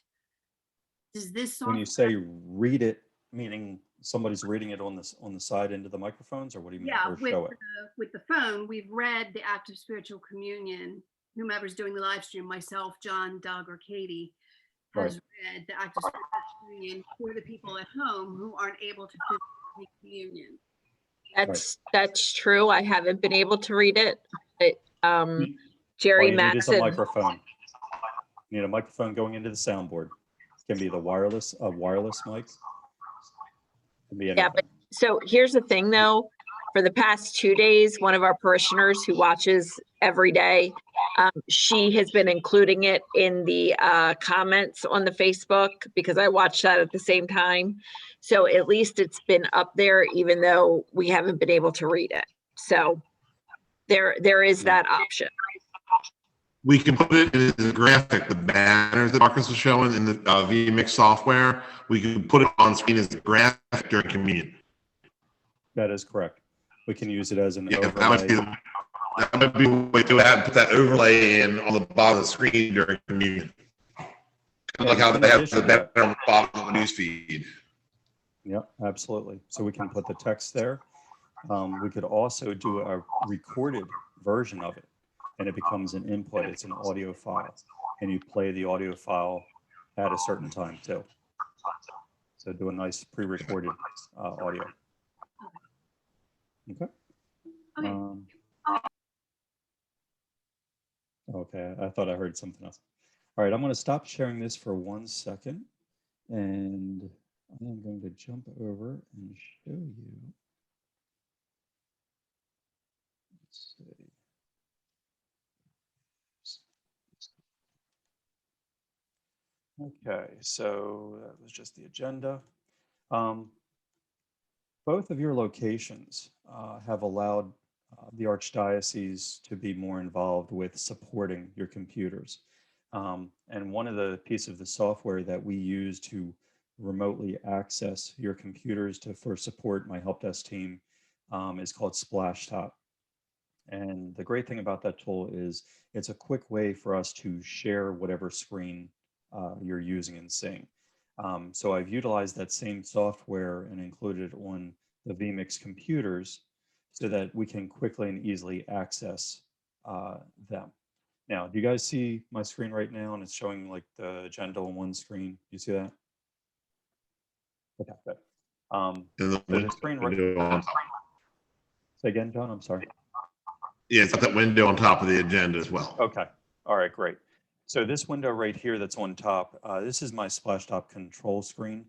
Does this When you say read it, meaning somebody's reading it on the side into the microphones, or what do you mean? Yeah, or show it? with the phone, we've read the act of spiritual communion. Whomever's doing the live stream, myself, John, Doug, or Katie, has read the act of spiritual communion for the people at home who aren't able to physically take communion. That's true. I haven't been able to read it. But, Jerry All you need is a Madsen. microphone. You need a microphone going into the soundboard. It can be a wireless mic. Can be anything. Yeah, but so here's the thing though, for the past 2 days, one of our parishioners who watches every day, she has been including it in the comments on the Facebook because I watch that at the same time. So at least it's been up there, even though we haven't been able to read it. So there is that option. We can put it in the graphic, the banners that Marcus was showing in the vMix software. We can put it on screen as a graphic during communion. That is correct. We can use it as an Yeah, overlay. that might be a way to put that overlay in on the bottom of the screen during communion. Kind of like how they have the banner on the bottom of the news feed. Yep, absolutely. So we can put the text there. We could also do a recorded version of it, and it becomes an input. It's an audio file, and you play the audio file at a certain time too. So do a nice pre-recorded audio. Okay. Okay, I thought I heard something else. All right, I'm going to stop sharing this for 1 second, and I'm going to jump over and show you. Let's see. Okay, so that was just the agenda. Both of your locations have allowed the Archdiocese to be more involved with supporting your computers. And one of the pieces of the software that we use to remotely access your computers for support my help desk team is called Splashtop. And the great thing about that tool is it's a quick way for us to share whatever screen you're using and seeing. So I've utilized that same software and included it on the vMix computers so that we can quickly and easily access them. Now, do you guys see my screen right now? And it's showing like the agenda on one screen. You see that? Okay, good. So the screen right. Say again, John, I'm sorry. Yeah, it's got that window on top of the agenda as well. Okay, all right, great. So this window right here that's on top, this is my Splashtop control screen.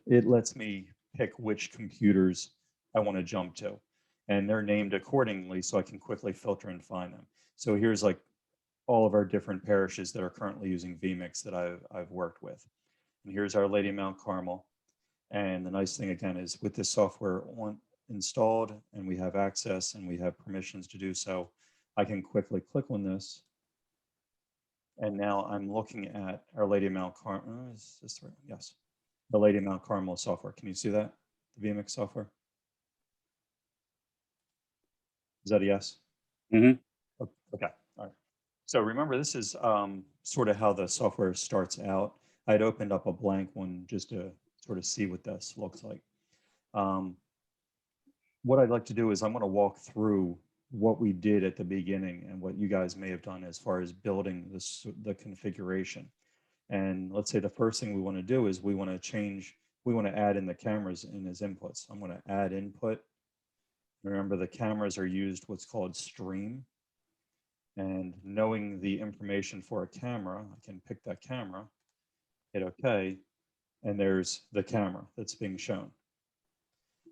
It lets me pick which computers I want to jump to. And they're named accordingly so I can quickly filter and find them. So here's like all of our different parishes that are currently using vMix that I've worked with. And here's Our Lady of Mount Carmel. And the nice thing again is with this software installed and we have access and we have permissions to do so, I can quickly click on this. And now I'm looking at Our Lady of Mount Carmel. Is this right? Yes. The Lady of Mount Carmel software. Can you see that? The vMix software? Is that a yes? Mhm. Okay. All right. So remember, this is sort of how the software starts out. I'd opened up a blank one just to sort of see what this looks like. What I'd like to do is I'm going to walk through what we did at the beginning and what you guys may have done as far as building this, the configuration. And let's say the first thing we want to do is we want to add in the cameras in as inputs. I'm going to add input. Remember, the cameras are used what's called stream. And knowing the information for a camera, I can pick that camera, hit OK, and there's the camera that's being shown.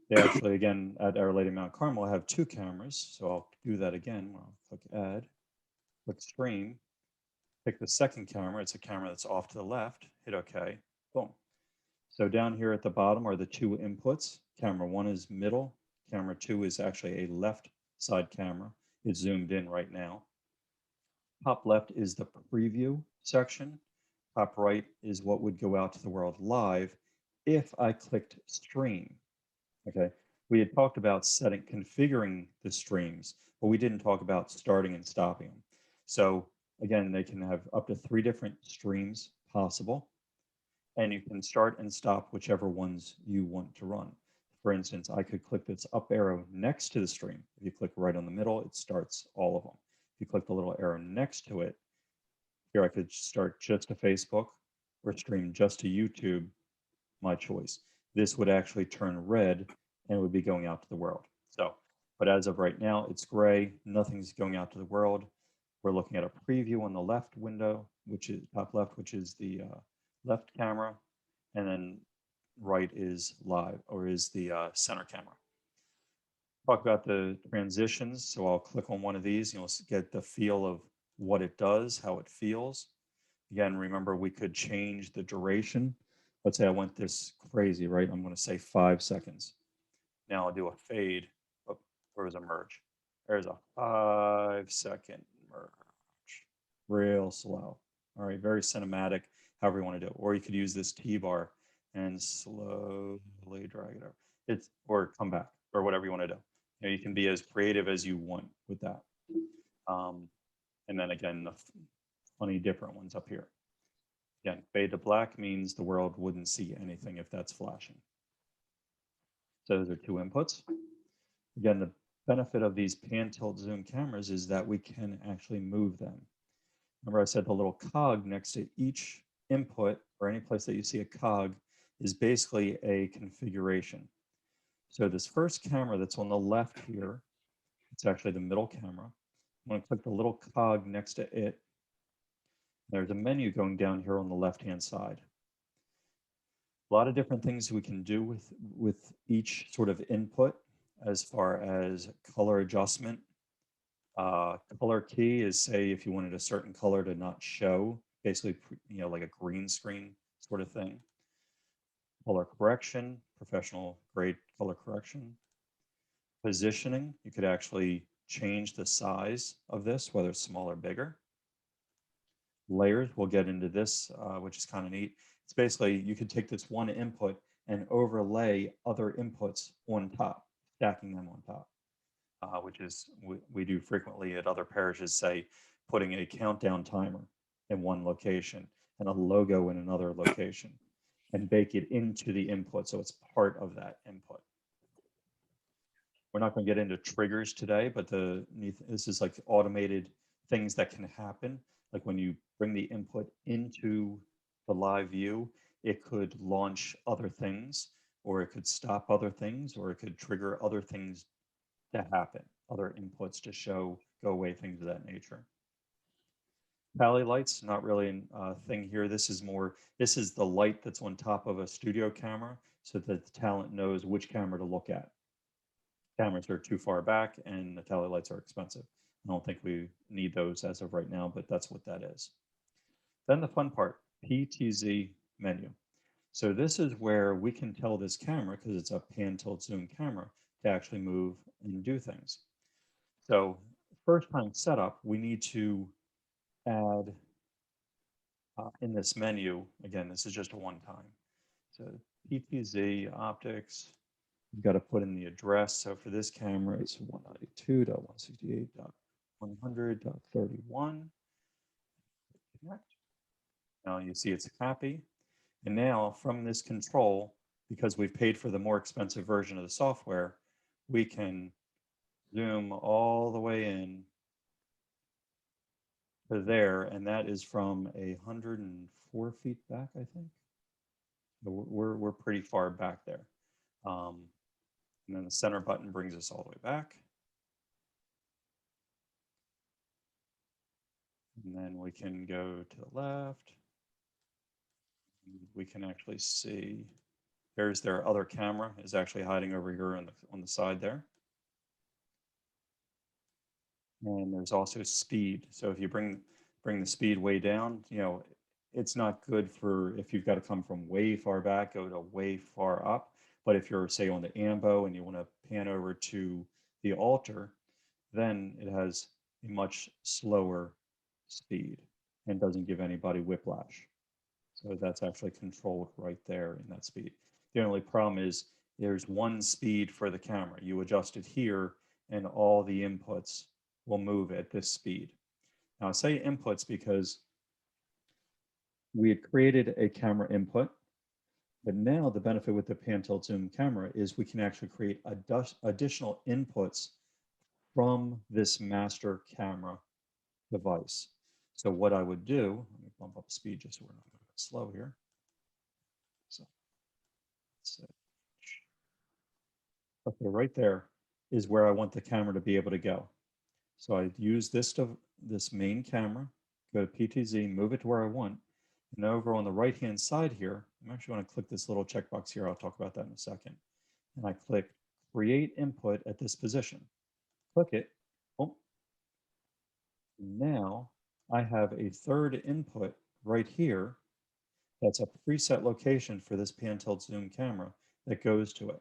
They actually, again, at Our Lady of Mount Carmel, have 2 cameras. So I'll do that again. I'll click Add, click Stream, pick the second camera. It's a camera that's off to the left, hit OK, boom. So down here at the bottom are the 2 inputs. Camera 1 is middle. Camera 2 is actually a left side camera. It's zoomed in right now. Top left is the preview section. Top right is what would go out to the world live if I clicked stream. Okay, we had talked about configuring the streams, but we didn't talk about starting and stopping them. So again, they can have up to 3 different streams possible, and you can start and stop whichever ones you want to run. For instance, I could click this up arrow next to the stream. If you click right on the middle, it starts all of them. If you click the little arrow next to it, here I could start just to Facebook or stream just to YouTube, my choice. This would actually turn red and would be going out to the world. So, but as of right now, it's gray, nothing's going out to the world. We're looking at a preview on the left window, which is top left, which is the left camera, and then right is live, or is the center camera. Talk about the transitions. So I'll click on one of these, you'll get the feel of what it does, how it feels. Again, remember, we could change the duration. Let's say I went this crazy, right? I'm going to say 5 seconds. Now I'll do a fade. Oh, where was a merge? There's a 5-second merge. Real slow. All right, very cinematic, however you want to do it. Or you could use this T-bar and slowly drag it over. Or come back, or whatever you want to do. You know, you can be as creative as you want with that. And then again, the funny different ones up here. Again, fade to black means the world wouldn't see anything if that's flashing. So those are 2 inputs. Again, the benefit of these pan tilt zoom cameras is that we can actually move them. Remember I said the little cog next to each input, or any place that you see a cog, is basically a configuration. So this first camera that's on the left here, it's actually the middle camera. I'm going to click the little cog next to it. There's a menu going down here on the left-hand side. A lot of different things we can do with each sort of input, as far as color adjustment. Color key is, say, if you wanted a certain color to not show, basically, you know, like a green screen sort of thing. Color correction, professional grade color correction. Positioning, you could actually change the size of this, whether it's small or bigger. Layers, we'll get into this, which is kind of neat. It's basically, you could take this one input and overlay other inputs on top, stacking them on top, which is, we do frequently at other parishes, say, putting a countdown timer in one location and a logo in another location, and bake it into the input so it's part of that input. We're not going to get into triggers today, but this is like automated things that can happen. Like when you bring the input into the live view, it could launch other things, or it could stop other things, or it could trigger other things to happen, other inputs to show, go away, things of that nature. Tally lights, not really a thing here. This is the light that's on top of a studio camera so that the talent knows which camera to look at. Cameras are too far back and the tally lights are expensive. I don't think we need those as of right now, but that's what that is. Then the fun part, Ptz Menu. So this is where we can tell this camera, because it's a pan tilt zoom camera, to actually move and do things. So first time setup, we need to add in this menu, again, this is just a one time. So PTZ optics, you've got to put in the address. So for this camera, it's 192.168.100.31. Connect. Now you see it's happy. And now from this control, because we've paid for the more expensive version of the software, we can zoom all the way in to there, and that is from 104 feet back, I think. We're pretty far back there. And then the center button brings us all the way back. And then we can go to the left. We can actually see, there's their other camera is actually hiding over here on the side there. And there's also speed. So if you bring the speed way down, you know, it's not good for if you've got to come from way far back, go to way far up. But if you're, say, on the ambo and you want to pan over to the altar, then it has a much slower speed and doesn't give anybody whiplash. So that's actually controlled right there in that speed. The only problem is there's one speed for the camera. You adjust it here and all the inputs will move at this speed. Now I say inputs because we had created a camera input, but now the benefit with the pan tilt zoom camera is we can actually create additional inputs from this master camera device. So what I would do, let me bump up speed just so we're not moving slow here. So okay, right there is where I want the camera to be able to go. So I use this main camera, go to PTZ, move it to where I want. And over on the right-hand side here, I'm actually going to click this little checkbox here. I'll talk about that in a second. And I click Create Input at this position. Click it. Oh. Now I have a third input right here. That's a preset location for this pan tilt zoom camera that goes to it.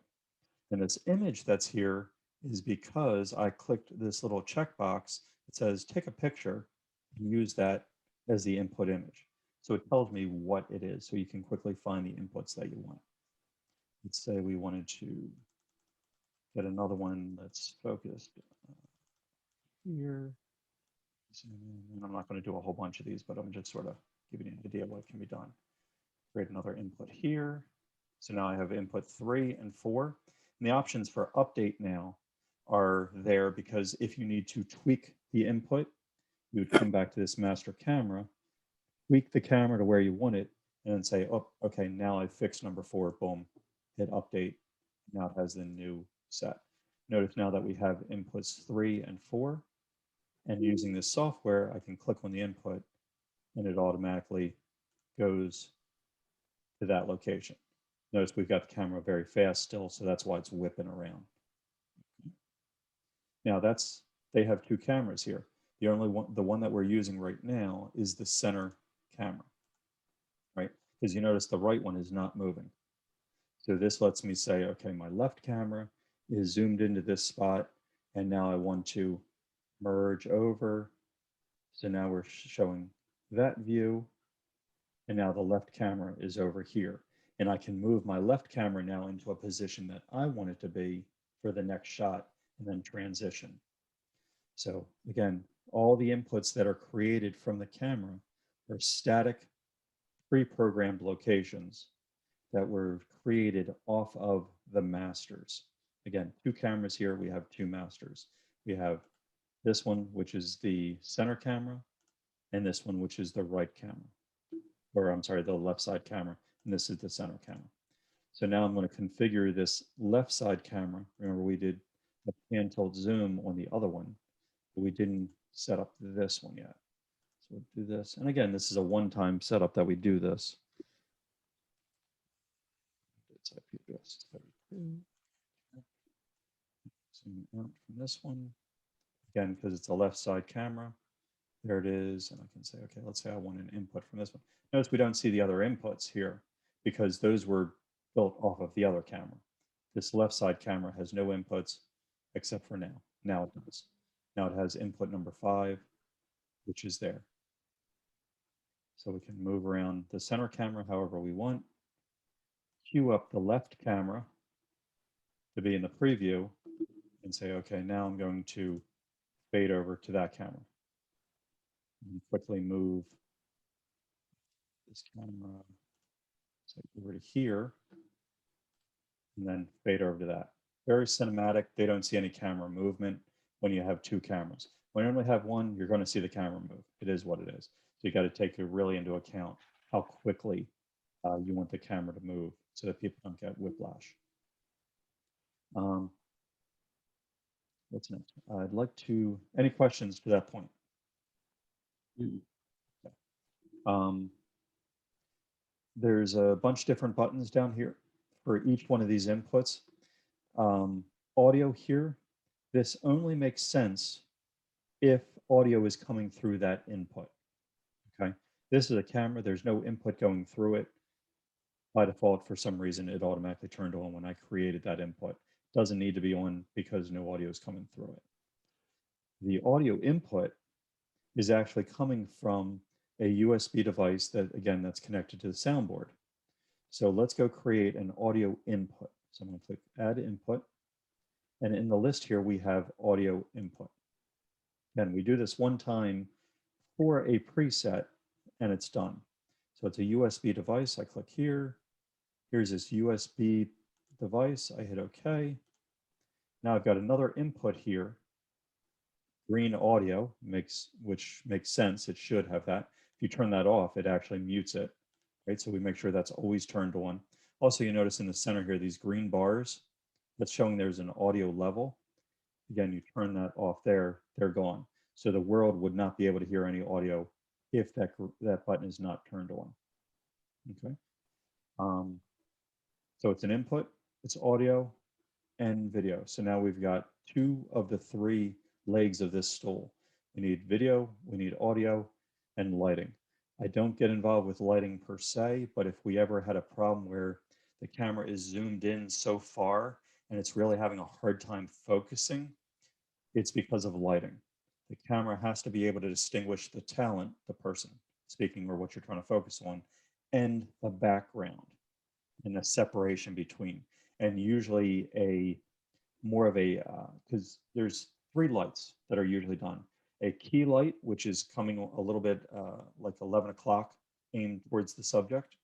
And this image that's here is because I clicked this little checkbox that says take a picture and use that as the input image. So it tells me what it is, so you can quickly find the inputs that you want. Let's say we wanted to get another one that's focused here. And I'm not going to do a whole bunch of these, but I'm just sort of giving you an idea of what can be done. Create another input here. So now I have input 3 and 4. And the options for update now are there because if you need to tweak the input, you would come back to this master camera, tweak the camera to where you want it, and then say, oh, okay, now I've fixed number 4, boom, hit update. Now it has the new set. Notice now that we have inputs 3 and 4, and using this software, I can click on the input and it automatically goes to that location. Notice we've got the camera very fast still, so that's why it's whipping around. Now they have 2 cameras here. The one that we're using right now is the center camera, right? Because you notice the right one is not moving. So this lets me say, okay, my left camera is zoomed into this spot, and now I want to merge over. So now we're showing that view, and now the left camera is over here. And I can move my left camera now into a position that I want it to be for the next shot and then transition. So again, all the inputs that are created from the camera are static, pre-programmed locations that were created off of the masters. Again, 2 cameras here, we have 2 masters. We have this one, which is the center camera, and this one, which is the right camera, or I'm sorry, the left side camera, and this is the center camera. So now I'm going to configure this left side camera. Remember, we did the pan tilt zoom on the other one, but we didn't set up this one yet. So we'll do this. And again, this is a one-time setup that we do this. It's IPS 32. Zoom out from this one. Again, because it's a left side camera. There it is. And I can say, okay, let's say I want an input from this one. Notice we don't see the other inputs here because those were built off of the other camera. This left side camera has no inputs except for now. Now it does. Now it has input number 5, which is there. So we can move around the center camera however we want, cue up the left camera to be in the preview, and say, okay, now I'm going to fade over to that camera. And quickly move this camera so over to here, and then fade over to that. Very cinematic. They don't see any camera movement when you have 2 cameras. When you only have one, you're going to see the camera move. It is what it is. So you got to take it really into account how quickly you want the camera to move so that people don't get whiplash. What's next? I'd like to, any questions to that point? There's a bunch of different buttons down here for each one of these inputs. Audio here, this only makes sense if audio is coming through that input. Okay, this is a camera, there's no input going through it. By default, for some reason, it automatically turned on when I created that input. Doesn't need to be on because no audio is coming through it. The audio input is actually coming from a USB device that, again, that's connected to the soundboard. So let's go create an audio input. So I'm going to click add input. And in the list here, we have audio input. And we do this one time for a preset and it's done. So it's a USB device. I click here. Here's this USB device. I hit OK. Now I've got another input here. Green audio, which makes sense. It should have that. If you turn that off, it actually mutes it. Right? So we make sure that's always turned on. Also, you notice in the center here, these green bars, that's showing there's an audio level. Again, you turn that off there, they're gone. So the world would not be able to hear any audio if that button is not turned on. Okay. So it's an input, it's audio and video. So now we've got 2 of the 3 legs of this stool. We need video, we need audio, and lighting. I don't get involved with lighting per se, but if we ever had a problem where the camera is zoomed in so far and it's really having a hard time focusing, it's because of lighting. The camera has to be able to distinguish the talent, the person speaking or what you're trying to focus on, and the background and the separation between. And usually because there's 3 lights that are usually done. A key light, which is coming a little bit like 11 o'clock aimed towards the subject.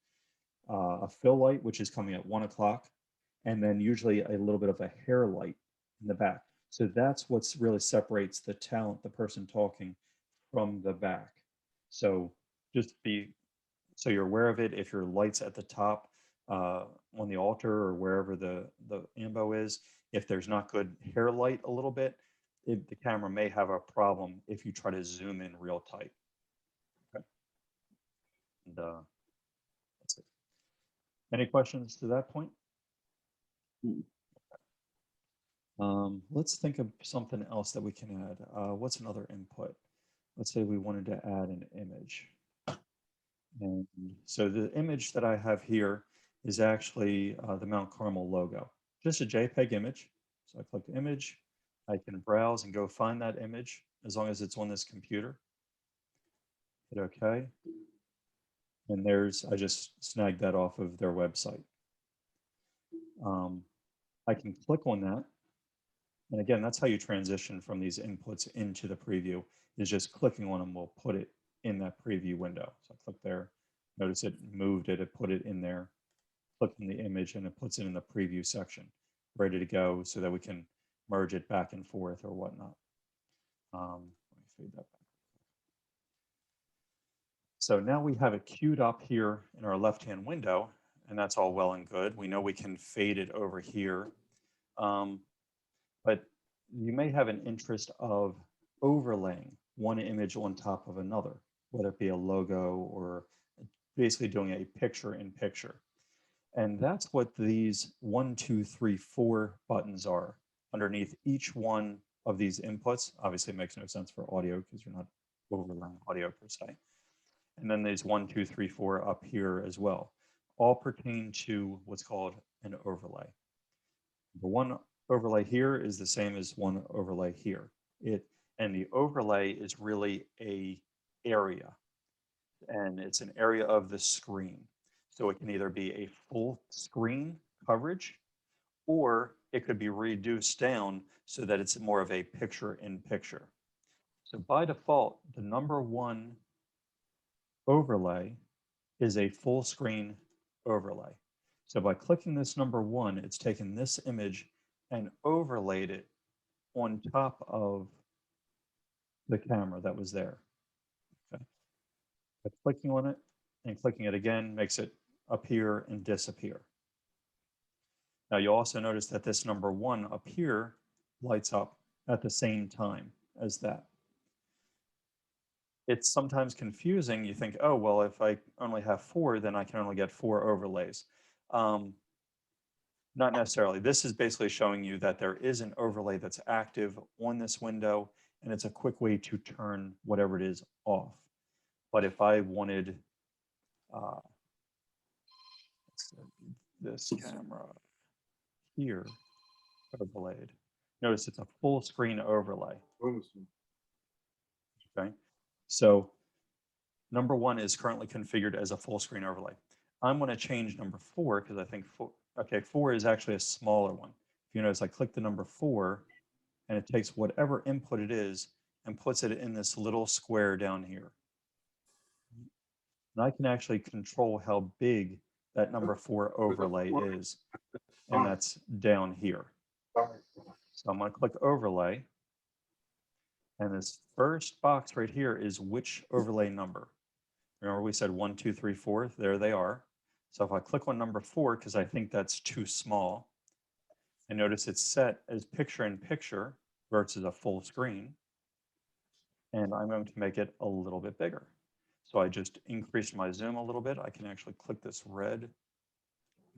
A fill light, which is coming at 1 o'clock. And then usually a little bit of a hair light in the back. So that's what's really separates the talent, the person talking, from the back. So so you're aware of it. If your light's at the top on the altar or wherever the ambo is, if there's not good hair light a little bit, the camera may have a problem if you try to zoom in real tight. Okay. And that's it. Any questions to that point? Let's think of something else that we can add. What's another input? Let's say we wanted to add an image. And so the image that I have here is actually the Mount Carmel logo, just a JPEG image. So I click image, I can browse and go find that image as long as it's on this computer. Hit OK. And I just snagged that off of their website. I can click on that. And again, that's how you transition from these inputs into the preview, is just clicking on them will put it in that preview window. So I click there, notice it moved it, it put it in there, click on the image and it puts it in the preview section, ready to go so that we can merge it back and forth or whatnot. Let me fade that back. So now we have it queued up here in our left-hand window, and that's all well and good. We know we can fade it over here. But you may have an interest of overlaying one image on top of another, whether it be a logo or basically doing a picture in picture. And that's what these 1, 2, 3, 4 buttons are underneath each one of these inputs. Obviously, it makes no sense for audio because you're not overlaying audio per se. And then there's 1, 2, 3, 4 up here as well. All pertain to what's called an overlay. The one overlay here is the same as one overlay here. And the overlay is really a area, and it's an area of the screen. So it can either be a full screen coverage, or it could be reduced down so that it's more of a picture in picture. So by default, the number one overlay is a full screen overlay. So by clicking this number one, it's taken this image and overlaid it on top of the camera that was there. Okay. But clicking on it and clicking it again makes it appear and disappear. Now you also notice that this number one up here lights up at the same time as that. It's sometimes confusing. You think, oh, well, if I only have 4, then I can only get 4 overlays. Not necessarily. This is basically showing you that there is an overlay that's active on this window, and it's a quick way to turn whatever it is off. But if I wanted this camera here overlaid, notice it's a full screen overlay. Okay, so number one is currently configured as a full screen overlay. I'm going to change number 4 because I think 4 is actually a smaller one. If you notice, I click the number 4 and it takes whatever input it is and puts it in this little square down here. And I can actually control how big that number 4 overlay is, and that's down here. So I'm going to click overlay, and this first box right here is which overlay number. Remember we said 1, 2, 3, 4, there they are. So if I click on number 4, because I think that's too small, and notice it's set as picture in picture versus a full screen, and I'm going to make it a little bit bigger. So I just increased my zoom a little bit. I can actually click this red,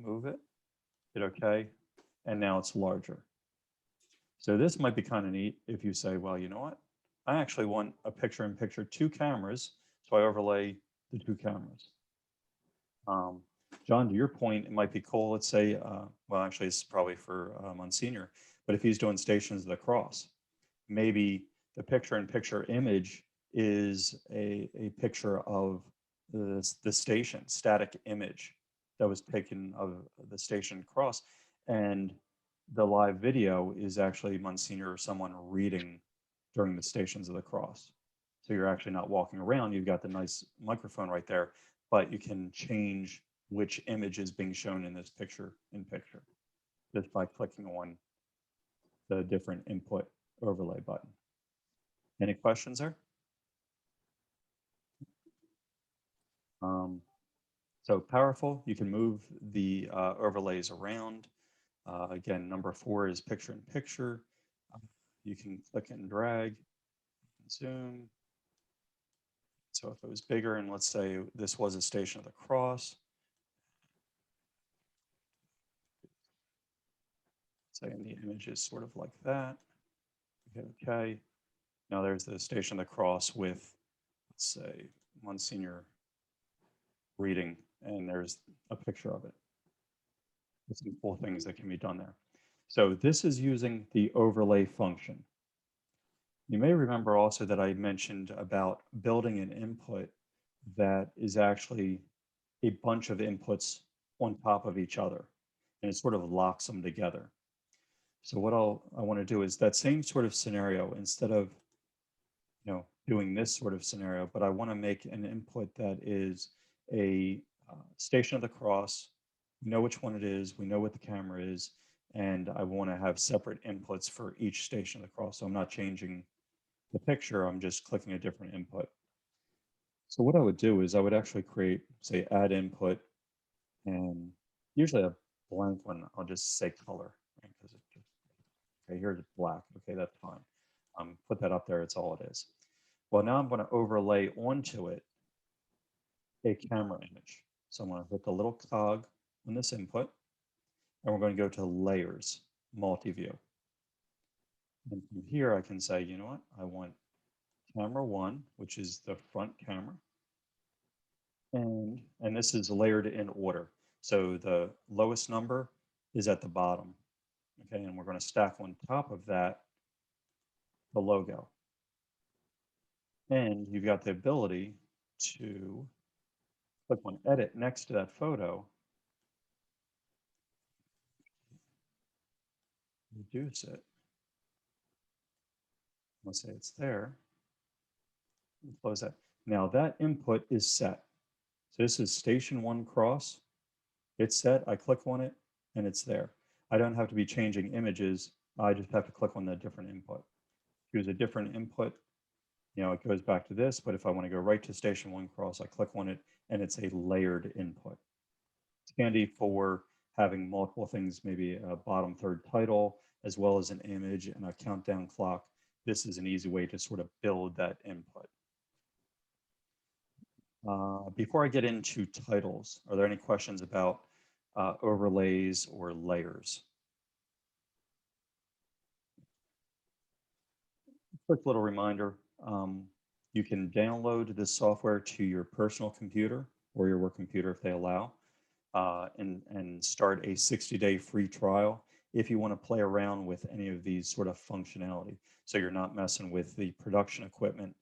move it, hit OK, and now it's larger. So this might be kind of neat if you say, well, you know what? I actually want a picture in picture 2 cameras, so I overlay the 2 cameras. John, to your point, it might be cool. Let's say, well, actually, it's probably for Monsignor, but if he's doing Stations of the Cross, maybe the picture in picture image is a picture of the station, static image that was taken of the station cross, and the live video is actually Monsignor or someone reading during the Stations of the Cross. So you're actually not walking around, you've got the nice microphone right there, but you can change which image is being shown in this picture in picture just by clicking on the different input overlay button. Any questions there? So powerful, you can move the overlays around. Again, number 4 is picture in picture. You can click and drag, zoom. So if it was bigger, and let's say this was a Station of the Cross, say in the image is sort of like that. Okay. Now there's the Station of the Cross with, let's say, Monsignor reading, and there's a picture of it. There's some cool things that can be done there. So this is using the overlay function. You may remember also that I mentioned about building an input that is actually a bunch of inputs on top of each other, and it sort of locks them together. So what I want to do is that same sort of scenario, instead of doing this sort of scenario, but I want to make an input that is a Station of the Cross. We know which one it is, we know what the camera is, and I want to have separate inputs for each Station of the Cross. So I'm not changing the picture, I'm just clicking a different input. So what I would do is I would actually create, say, add input, and usually a blank one, I'll just say color, right? Because okay, here's black, okay, that's fine. Put that up there, it's all it is. Well, now I'm going to overlay onto it a camera image. So I'm going to hit the little cog on this input, and we're going to go to Layers, Multi-View. And from here, I can say, you know what, I want camera 1, which is the front camera. And this is layered in order. So the lowest number is at the bottom. Okay, and we're going to stack on top of that the logo. And you've got the ability to click on edit next to that photo, reduce it. Let's say it's there. Close that. Now that input is set. So this is station 1 cross. It's set. I click on it and it's there. I don't have to be changing images. I just have to click on the different input. Choose a different input. You know, it goes back to this, but if I want to go right to station 1 cross, I click on it and it's a layered input. It's handy for having multiple things, maybe a bottom third title, as well as an image and a countdown clock. This is an easy way to sort of build that input. Before I get into titles, are there any questions about overlays or layers? Quick little reminder, you can download this software to your personal computer or your work computer if they allow, and start a 60-day free trial if you want to play around with any of these sort of functionality. So you're not messing with the production equipment.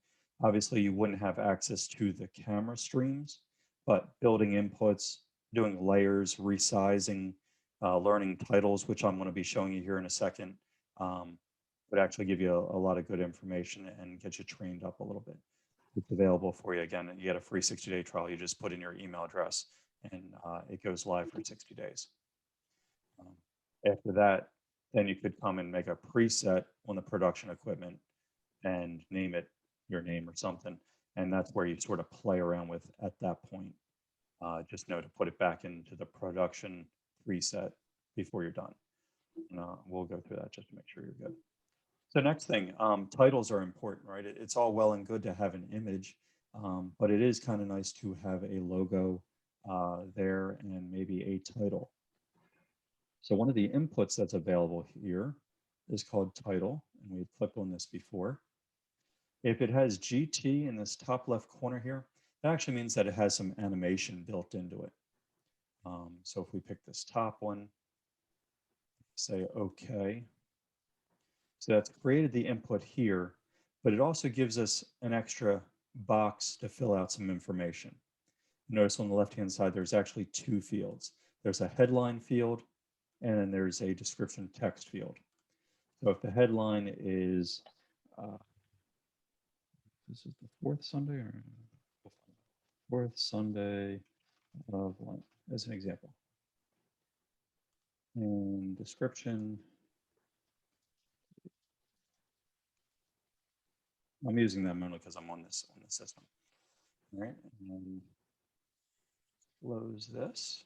Obviously, you wouldn't have access to the camera streams, but building inputs, doing layers, resizing, learning titles, which I'm going to be showing you here in a second, would actually give you a lot of good information and get you trained up a little bit. It's available for you. Again, you get a free 60-day trial. You just put in your email address and it goes live for 60 days. After that, then you could come and make a preset on the production equipment and name it your name or something. And that's where you sort of play around with at that point. Just know to put it back into the production preset before you're done. And, we'll go through that just to make sure you're good. So next thing, titles are important, right? It's all well and good to have an image, but it is kind of nice to have a logo there and maybe a title. So one of the inputs that's available here is called title, and we've clicked on this before. If it has GT in this top left corner here, that actually means that it has some animation built into it. So if we pick this top one, say OK. So that's created the input here, but it also gives us an extra box to fill out some information. Notice on the left-hand side, there's actually 2 fields. There's a headline field, and then there's a description text field. So if the headline is, this is the 4th Sunday, or 4th Sunday of Lent, as an example. And description, I'm using them only because I'm on this system. All right, and close this.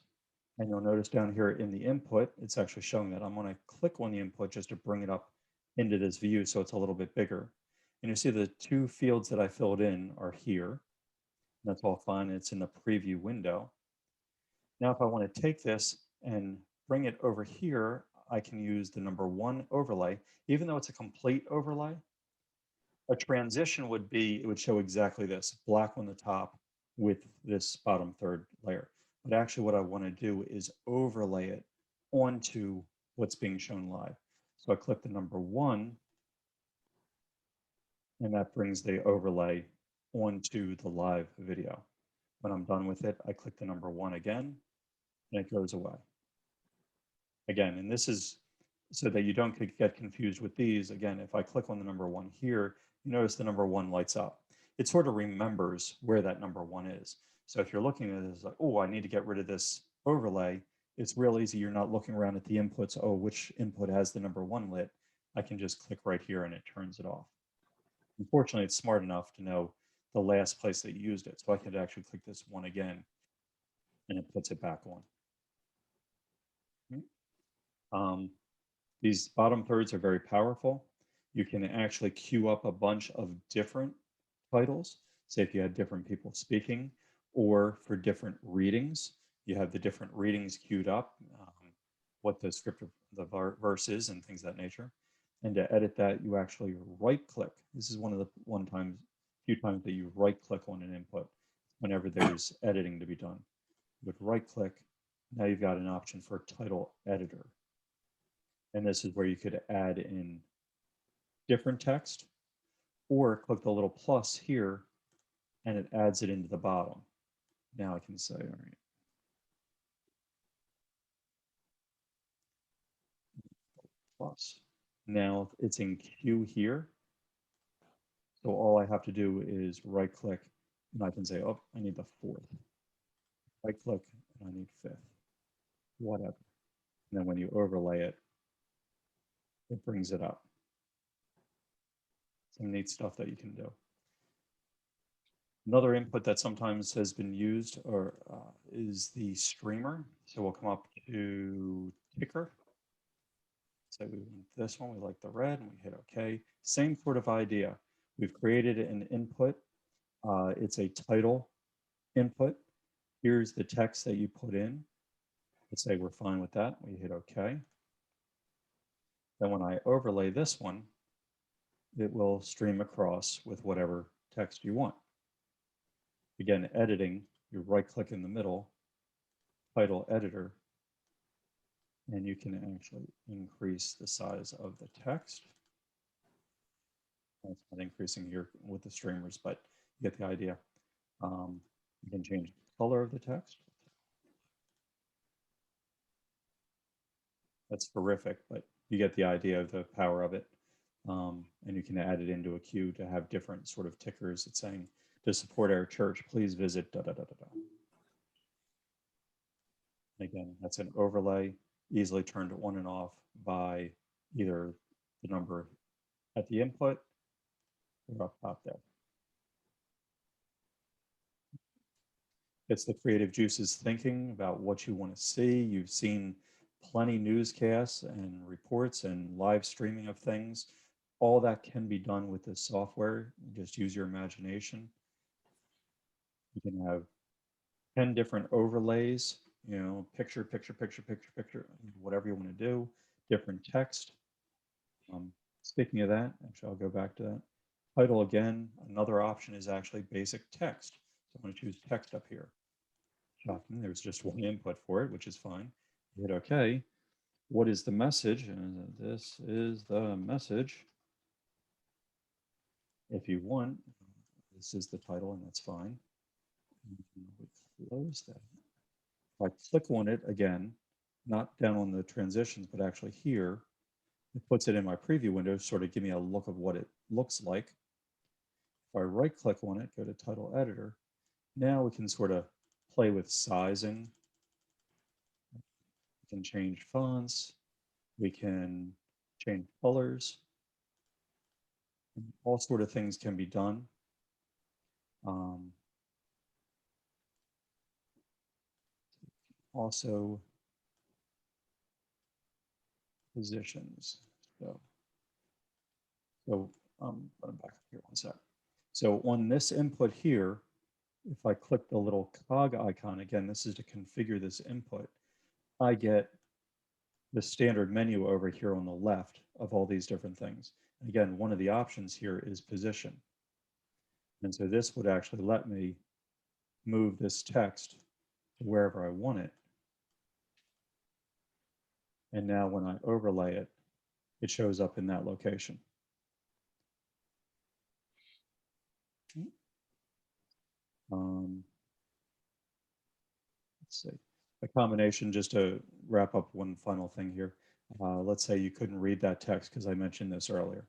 And you'll notice down here in the input, it's actually showing that. I'm going to click on the input just to bring it up into this view so it's a little bit bigger. And you see the 2 fields that I filled in are here. That's all fine. It's in the preview window. Now, if I want to take this and bring it over here, I can use the number 1 overlay. Even though it's a complete overlay, a transition would be, it would show exactly this, black on the top with this bottom third layer. But actually what I want to do is overlay it onto what's being shown live. So I click the number 1, and that brings the overlay onto the live video. When I'm done with it, I click the number 1 again, and it goes away. Again, and this is so that you don't get confused with these. Again, if I click on the number 1 here, you notice the number 1 lights up. It sort of remembers where that number 1 is. So if you're looking at it as like, oh, I need to get rid of this overlay, it's real easy. You're not looking around at the inputs. Oh, which input has the number 1 lit? I can just click right here and it turns it off. Unfortunately, it's smart enough to know the last place that you used it. So I could actually click this 1 again and it puts it back on. These bottom thirds are very powerful. You can actually queue up a bunch of different titles. Say if you had different people speaking, or for different readings, you have the different readings queued up, what the script of the verse is and things of that nature. And to edit that, you actually right click. This is one of the few times that you right click on an input whenever there's editing to be done. You would right click. Now you've got an option for title editor. And this is where you could add in different text, or click the little plus here and it adds it into the bottom. Now I can say, all right, plus. Now it's in queue here. So all I have to do is right click and I can say, oh, I need the 4th. Right click and I need 5th, whatever. And then when you overlay it, it brings it up. Some neat stuff that you can do. Another input that sometimes has been used or is the streamer. So we'll come up to ticker. So we want this one, we like the red, and we hit OK. Same sort of idea. We've created an input. It's a title input. Here's the text that you put in. Let's say we're fine with that. We hit OK. Then when I overlay this one, it will stream across with whatever text you want. Again, editing, you right click in the middle, title editor, and you can actually increase the size of the text. It's not increasing here with the streamers, but you get the idea. You can change the color of the text. That's horrific, but you get the idea of the power of it. And you can add it into a queue to have different sort of tickers. It's saying, to support our church, please visit da da da da da. Again, that's an overlay, easily turned on and off by either the number at the input or up top there. It's the creative juices thinking about what you want to see. You've seen plenty newscasts and reports and live streaming of things. All that can be done with this software. Just use your imagination. You can have 10 different overlays, you know, picture, picture, picture, picture, picture, whatever you want to do, different text. Speaking of that, actually, I'll go back to that. Title again, another option is actually basic text. So I'm going to choose text up here. Shocking, there's just one input for it, which is fine. Hit OK. What is the message? And this is the message. If you want, this is the title, and that's fine. We close that. If I click on it again, not down on the transitions, but actually here, it puts it in my preview window, sort of give me a look of what it looks like. If I right click on it, go to title editor, now we can sort of play with sizing. We can change fonts. We can change colors. All sort of things can be done. Also, positions. So I'm back up here one sec. So on this input here, if I click the little cog icon, again, this is to configure this input, I get the standard menu over here on the left of all these different things. And again, one of the options here is position. And so this would actually let me move this text to wherever I want it. And now when I overlay it, it shows up in that location. Let's see, a combination, just to wrap up one final thing here. Let's say you couldn't read that text because I mentioned this earlier.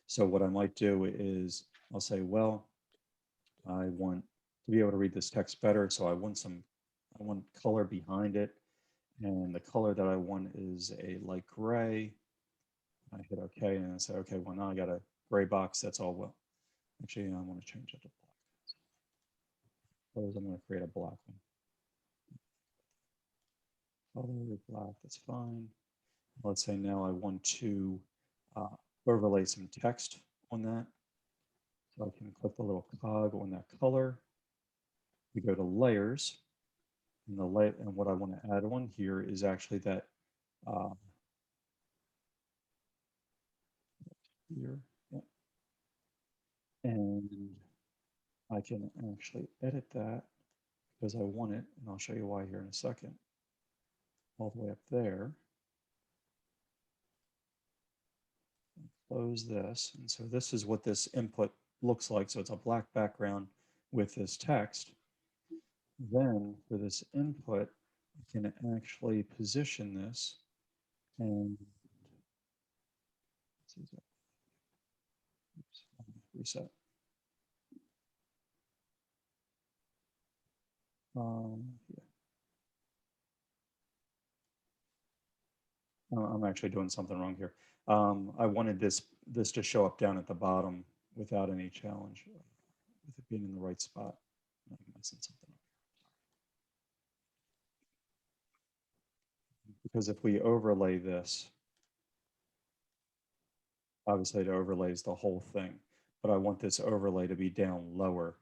So what I might do is I'll say, well, I want to be able to read this text better. So I want color behind it. And the color that I want is a light gray. I hit OK and I say, okay, well, now I got a gray box. That's all well. Actually, I want to change it to black. Suppose I'm going to create a black one. Color black, that's fine. Let's say now I want to overlay some text on that. So I can click the little cog on that color. We go to layers, and and what I want to add on here is actually that here, yeah. And I can actually edit that because I want it, and I'll show you why here in a second. All the way up there. Close this, and so this is what this input looks like. So it's a black background with this text. Then for this input, I can actually position this and oops, reset. Yeah. I'm actually doing something wrong here. I wanted this to show up down at the bottom without any challenge, with it being in the right spot. I'm messing something up. Because if we overlay this, obviously it overlays the whole thing, but I want this overlay to be down lower.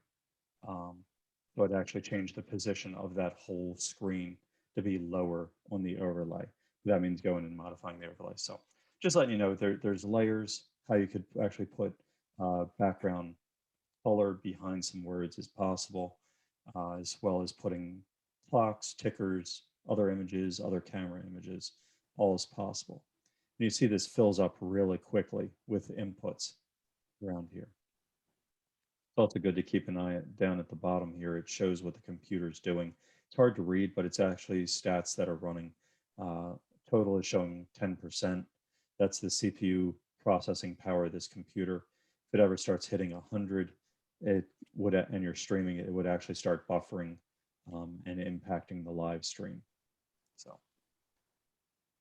So I'd actually change the position of that whole screen to be lower on the overlay. That means going and modifying the overlay. So just letting you know, there's layers, how you could actually put background color behind some words is possible, as well as putting clocks, tickers, other images, other camera images, all is possible. And you see this fills up really quickly with inputs around here. It's also good to keep an eye down at the bottom here. It shows what the computer's doing. It's hard to read, but it's actually stats that are running. Total is showing 10%. That's the CPU processing power of this computer. If it ever starts hitting 100, it would, and you're streaming, it would actually start buffering and impacting the live stream. So,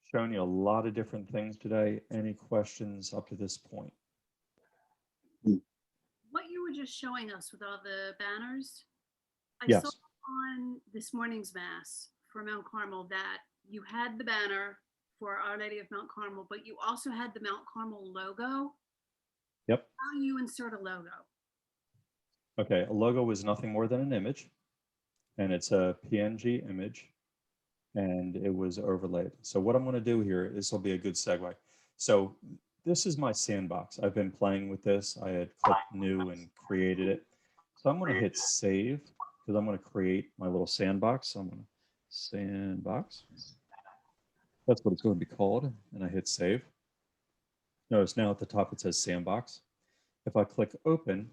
showing you a lot of different things today. Any questions up to this point? What you were just showing us with all the banners, I Yes. saw on this morning's Mass for Mount Carmel that you had the banner for Our Lady of Mount Carmel, but you also had the Mount Carmel logo. Yep. How do you insert a logo? Okay, a logo is nothing more than an image, and it's a PNG image, and it was overlaid. So what I'm going to do here, this will be a good segue. So this is my sandbox. I've been playing with this. I had clicked new and created it. So I'm going to hit save because I'm going to create my little sandbox. So I'm going to sandbox. That's what it's going to be called. And I hit save. Notice now at the top it says sandbox. If I click open,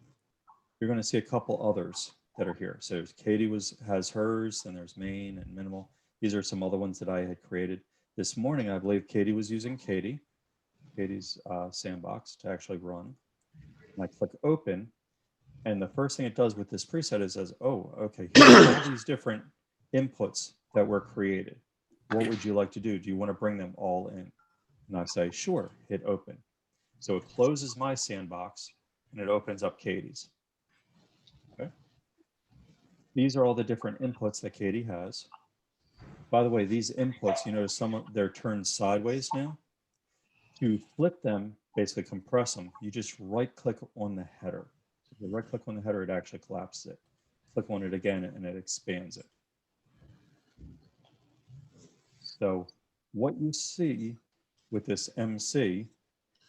you're going to see a couple others that are here. So there's Katie has hers, and there's main and minimal. These are some other ones that I had created. This morning, I believe Katie was using Katie's sandbox to actually run. And I click open, and the first thing it does with this preset is says, oh, okay, here's all these different inputs that were created. What would you like to do? Do you want to bring them all in? And I say, sure, hit open. So it closes my sandbox, and it opens up Katie's. Okay. These are all the different inputs that Katie has. By the way, these inputs, you notice some of they're turned sideways now. To flip them, basically compress them, you just right click on the header. If you right click on the header, it actually collapses it. Click on it again and it expands it. So what you see with this MC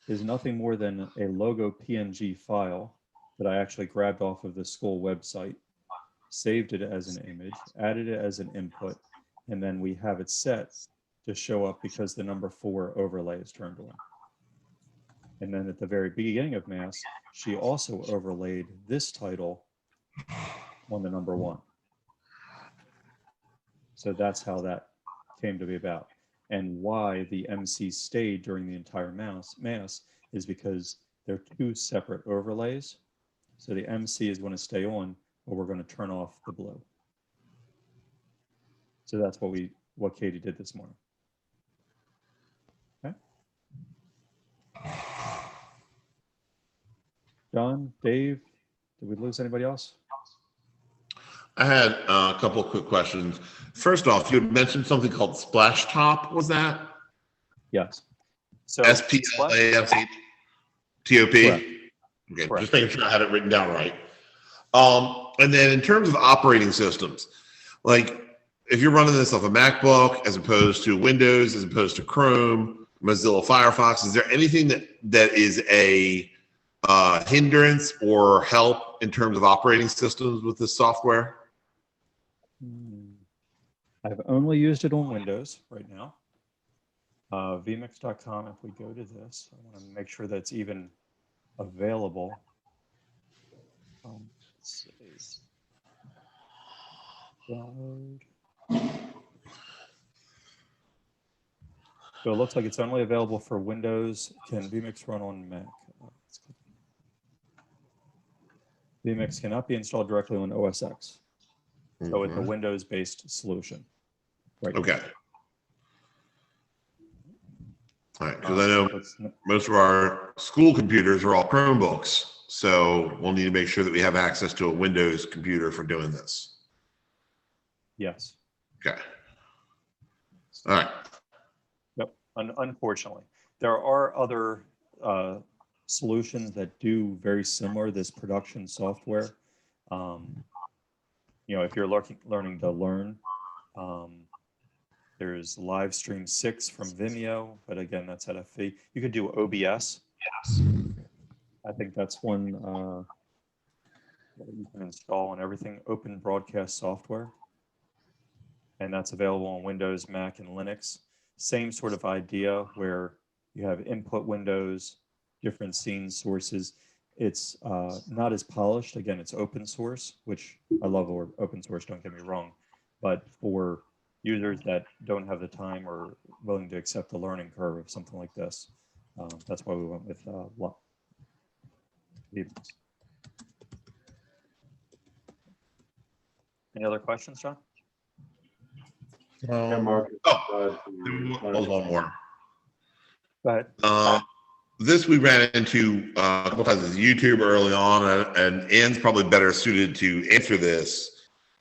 is nothing more than a logo PNG file that I actually grabbed off of the school website, saved it as an image, added it as an input, and then we have it set to show up because the number 4 overlay is turned on. And then at the very beginning of Mass, she also overlaid this title on the number 1. So that's how that came to be about. And why the MC stayed during the entire Mass is because they're 2 separate overlays. So the MC is going to stay on, but we're going to turn off the blue. So that's what Katie did this morning. Okay. John, Dave, did we lose anybody else? I had a couple of quick questions. First off, you had mentioned something called Splash Top. Was that? Yes. So SPLASHTOP? Correct. Okay, Correct. just making sure I had it written down right. And then in terms of operating systems, like if you're running this off a MacBook as opposed to Windows, as opposed to Chrome, Mozilla Firefox, is there anything that is a hindrance or help in terms of operating systems with this software? I've only used it on Windows right now. vMix.com, if we go to this, I want to make sure that's even available. Let's see. Download. So it looks like it's only available for Windows. Can vMix run on Mac? vMix cannot be installed directly on OS X. So it's a Mhm. Windows-based solution. Right. Okay. All right, because I know Let's n- most of our school computers are all Chromebooks, so we'll need to make sure that we have access to a Windows computer for doing this. Yes. Okay. All right. Yep. Unfortunately, there are other solutions that do very similar this production software. You know, if you're learning to learn, there's Livestream 6 from Vimeo, but again, that's at a fee. You could do OBS. Yes. I think that's one that you can install on everything, open broadcast software. And that's available on Windows, Mac, and Linux. Same sort of idea where you have input windows, different scene sources. It's not as polished. Again, it's open source, which I love open source, don't get me wrong. But for users that don't have the time or willing to accept the learning curve of something like this, that's why we went with vMix. Any other questions, John? Yeah, Marcus. Oh, there was one more. Go ahead. This we ran into a couple times as YouTube early on, and Ann's probably better suited to answer this.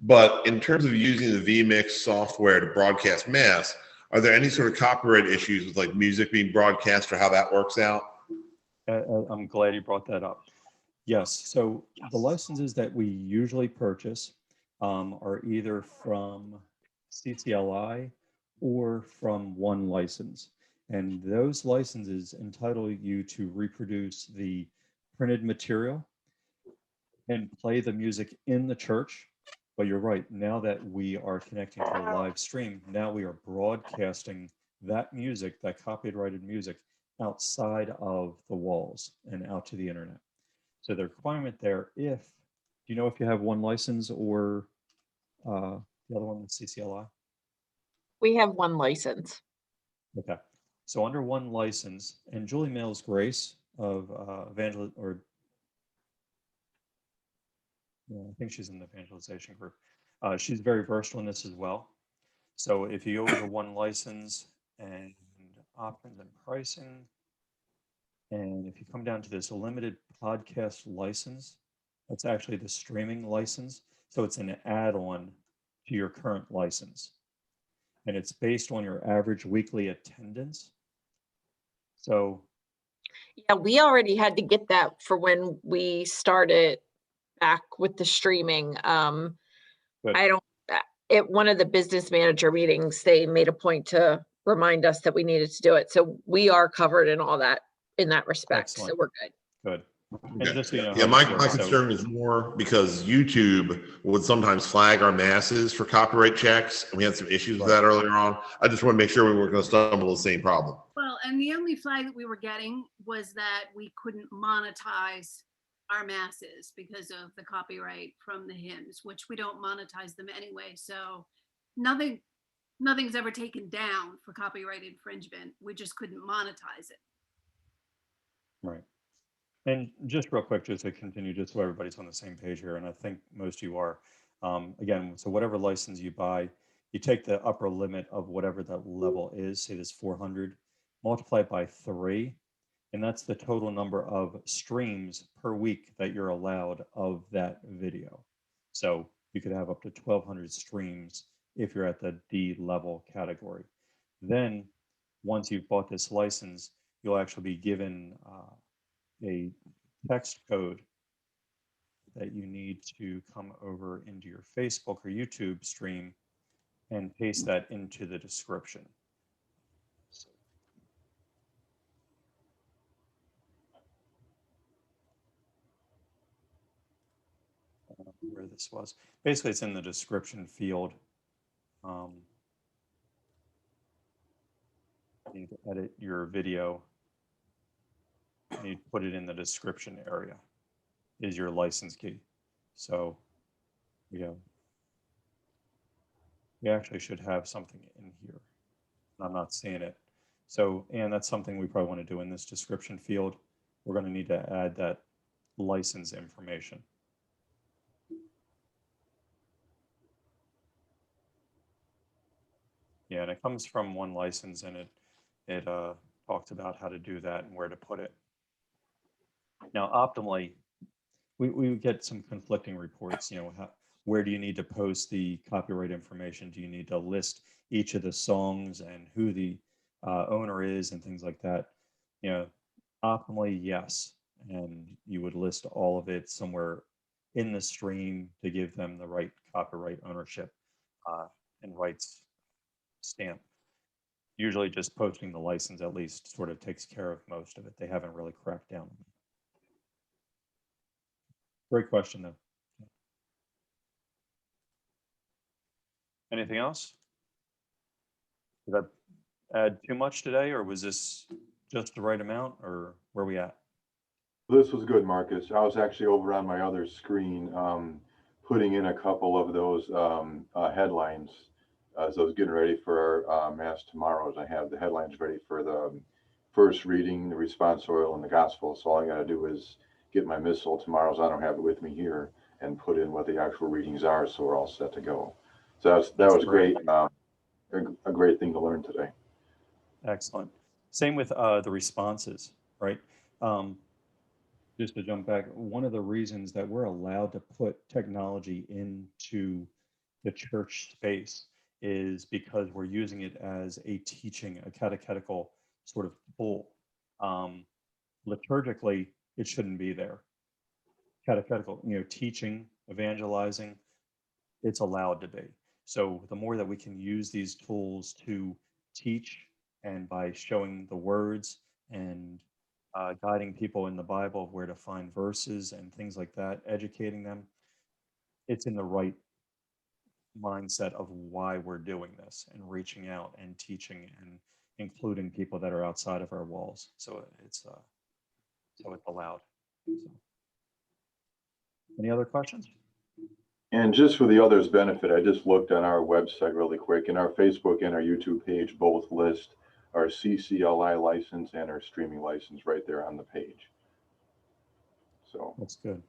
But in terms of using the vMix software to broadcast mass, are there any sort of copyright issues with like music being broadcast or how that works out? I'm glad you brought that up. Yes, so the licenses that we usually purchase are either from CCLI or from one license. And those licenses entitle you to reproduce the printed material and play the music in the church. But you're right, now that we are connecting to a live stream, now we are broadcasting that music, that copyrighted music, outside of the walls and out to the internet. So the requirement there, do you know if you have one license or the other one with CCLI? We have one license. Okay. So under one license, and Julie Mills Grace of I think she's in the evangelization group. She's very versed in this as well. So if you go over to one license and options and pricing, and if you come down to this limited podcast license, that's actually the streaming license. So it's an add-on to your current license. And it's based on your average weekly attendance. So Yeah, we already had to get that for when we started back with the streaming. Good. At one of the business manager meetings, they made a point to remind us that we needed to do it. So we are covered in all that, in that respect. So Excellent. we're good. Good. And Okay. just so you know Yeah, how my this works, concern is more because YouTube would sometimes flag our masses for copyright checks, and we had some issues with that earlier on. I just want to make sure we weren't going to stumble the same problem. Well, and the only flag that we were getting was that we couldn't monetize our masses because of the copyright from the hymns, which we don't monetize them anyway. So nothing's ever taken down for copyright infringement. We just couldn't monetize it. Right. And just real quick, just to continue, just so everybody's on the same page here, and I think most of you are. Again, so whatever license you buy, you take the upper limit of whatever that level is, say this 400, multiply it by 3, and that's the total number of streams per week that you're allowed of that video. So you could have up to 1,200 streams if you're at the D level category. Then, once you've bought this license, you'll actually be given a text code that you need to come over into your Facebook or YouTube stream and paste that into the description. So, where this was. Basically, it's in the description field. You need to edit your video. You need to put it in the description area is your license key. So, we actually should have something in here. I'm not seeing it. So, and that's something we probably want to do in this description field. We're going to need to add that license information. Yeah, and it comes from one license, and it talks about how to do that and where to put it. Now, optimally, we get some conflicting reports. Where do you need to post the copyright information? Do you need to list each of the songs and who the owner is and things like that? Optimally, yes, and you would list all of it somewhere in the stream to give them the right copyright ownership and rights stamp. Usually just posting the license at least sort of takes care of most of it. They haven't really cracked down on it. Great question, though. Anything else? Did I add too much today, or was this just the right amount, or where are we at? This was good, Marcus. I was actually over on my other screen, putting in a couple of those headlines as I was getting ready for our Mass tomorrow. I have the headlines ready for the first reading, the responsorial, and the gospel. So all I got to do is get my missal tomorrow. So I don't have it with me here, and put in what the actual readings are, so we're all set to go. So that was great. A great thing to learn today. Excellent. Same with the responses, right? Just to jump back, one of the reasons that we're allowed to put technology into the church space is because we're using it as a teaching, a catechetical sort of tool. Liturgically, it shouldn't be there. Catechetical, teaching, evangelizing, it's allowed to be. So the more that we can use these tools to teach, and by showing the words and guiding people in the Bible where to find verses and things like that, educating them, it's in the right mindset of why we're doing this and reaching out and teaching and including people that are outside of our walls. So it's allowed. So, any other questions? And just for the others' benefit, I just looked on our website really quick, and our Facebook and our YouTube page both list our CCLI license and our streaming license right there on the page. So that's good.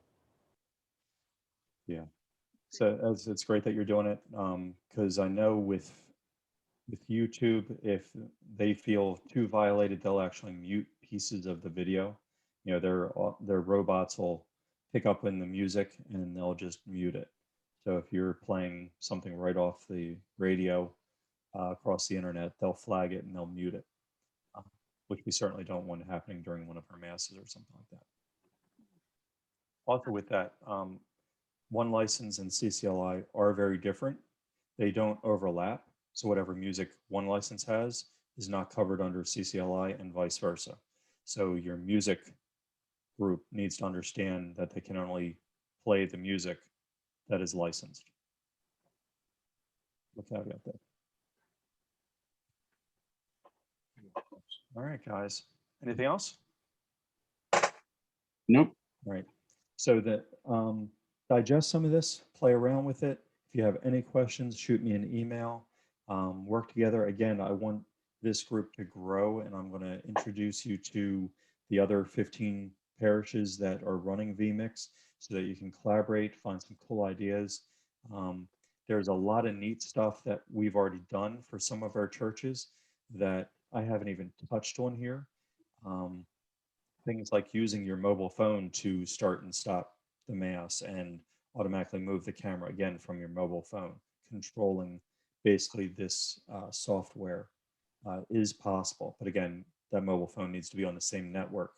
Yeah. So it's great that you're doing it, because I know with YouTube, if they feel too violated, they'll actually mute pieces of the video. Their robots will pick up in the music and they'll just mute it. So if you're playing something right off the radio across the internet, they'll flag it and they'll mute it, which we certainly don't want happening during one of our masses or something like that. Also with that, one license and CCLI are very different. They don't overlap. So whatever music one license has is not covered under CCLI and vice versa. So your music group needs to understand that they can only play the music that is licensed. The caveat there. All right, guys. Anything else? Nope. All right. So that digest some of this, play around with it. If you have any questions, shoot me an email. Work together. Again, I want this group to grow, and I'm going to introduce you to the other 15 parishes that are running vMix so that you can collaborate, find some cool ideas. There's a lot of neat stuff that we've already done for some of our churches that I haven't even touched on here. Things like using your mobile phone to start and stop the Mass and automatically move the camera again from your mobile phone, controlling basically this software is possible. But again, that mobile phone needs to be on the same network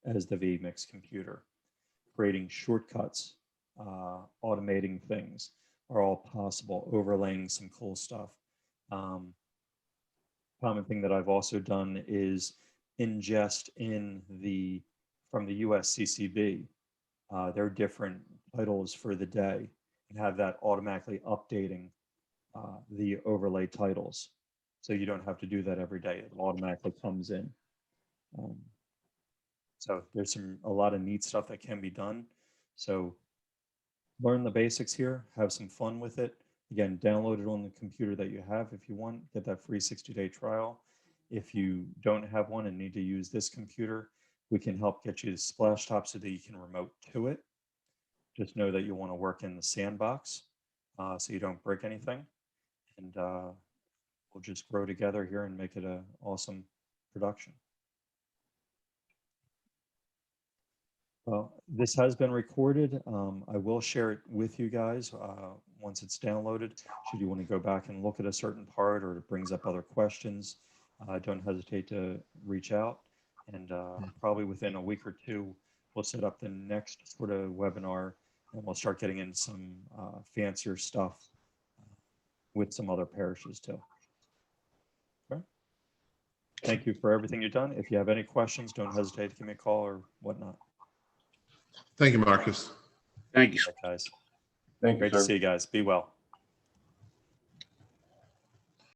as the vMix computer. Creating shortcuts, automating things are all possible, overlaying some cool stuff. Common thing that I've also done is ingest from the USCCB, their different titles for the day, and have that automatically updating the overlay titles. So you don't have to do that every day. It automatically comes in. So there's a lot of neat stuff that can be done. So learn the basics here, have some fun with it. Again, download it on the computer that you have if you want, get that free 60-day trial. If you don't have one and need to use this computer, we can help get you the splash top so that you can remote to it. Just know that you want to work in the sandbox so you don't break anything. And we'll just grow together here and make it an awesome production. Well, this has been recorded. I will share it with you guys once it's downloaded. Should you want to go back and look at a certain part or it brings up other questions, don't hesitate to reach out. And probably within a week or two, we'll set up the next sort of webinar and we'll start getting in some fancier stuff with some other parishes too. Okay. Thank you for everything you've done. If you have any questions, don't hesitate to give me a call or whatnot. Thank you, Marcus. Thank you. All right, guys. Thank you, Great to sir. see you guys. Be well.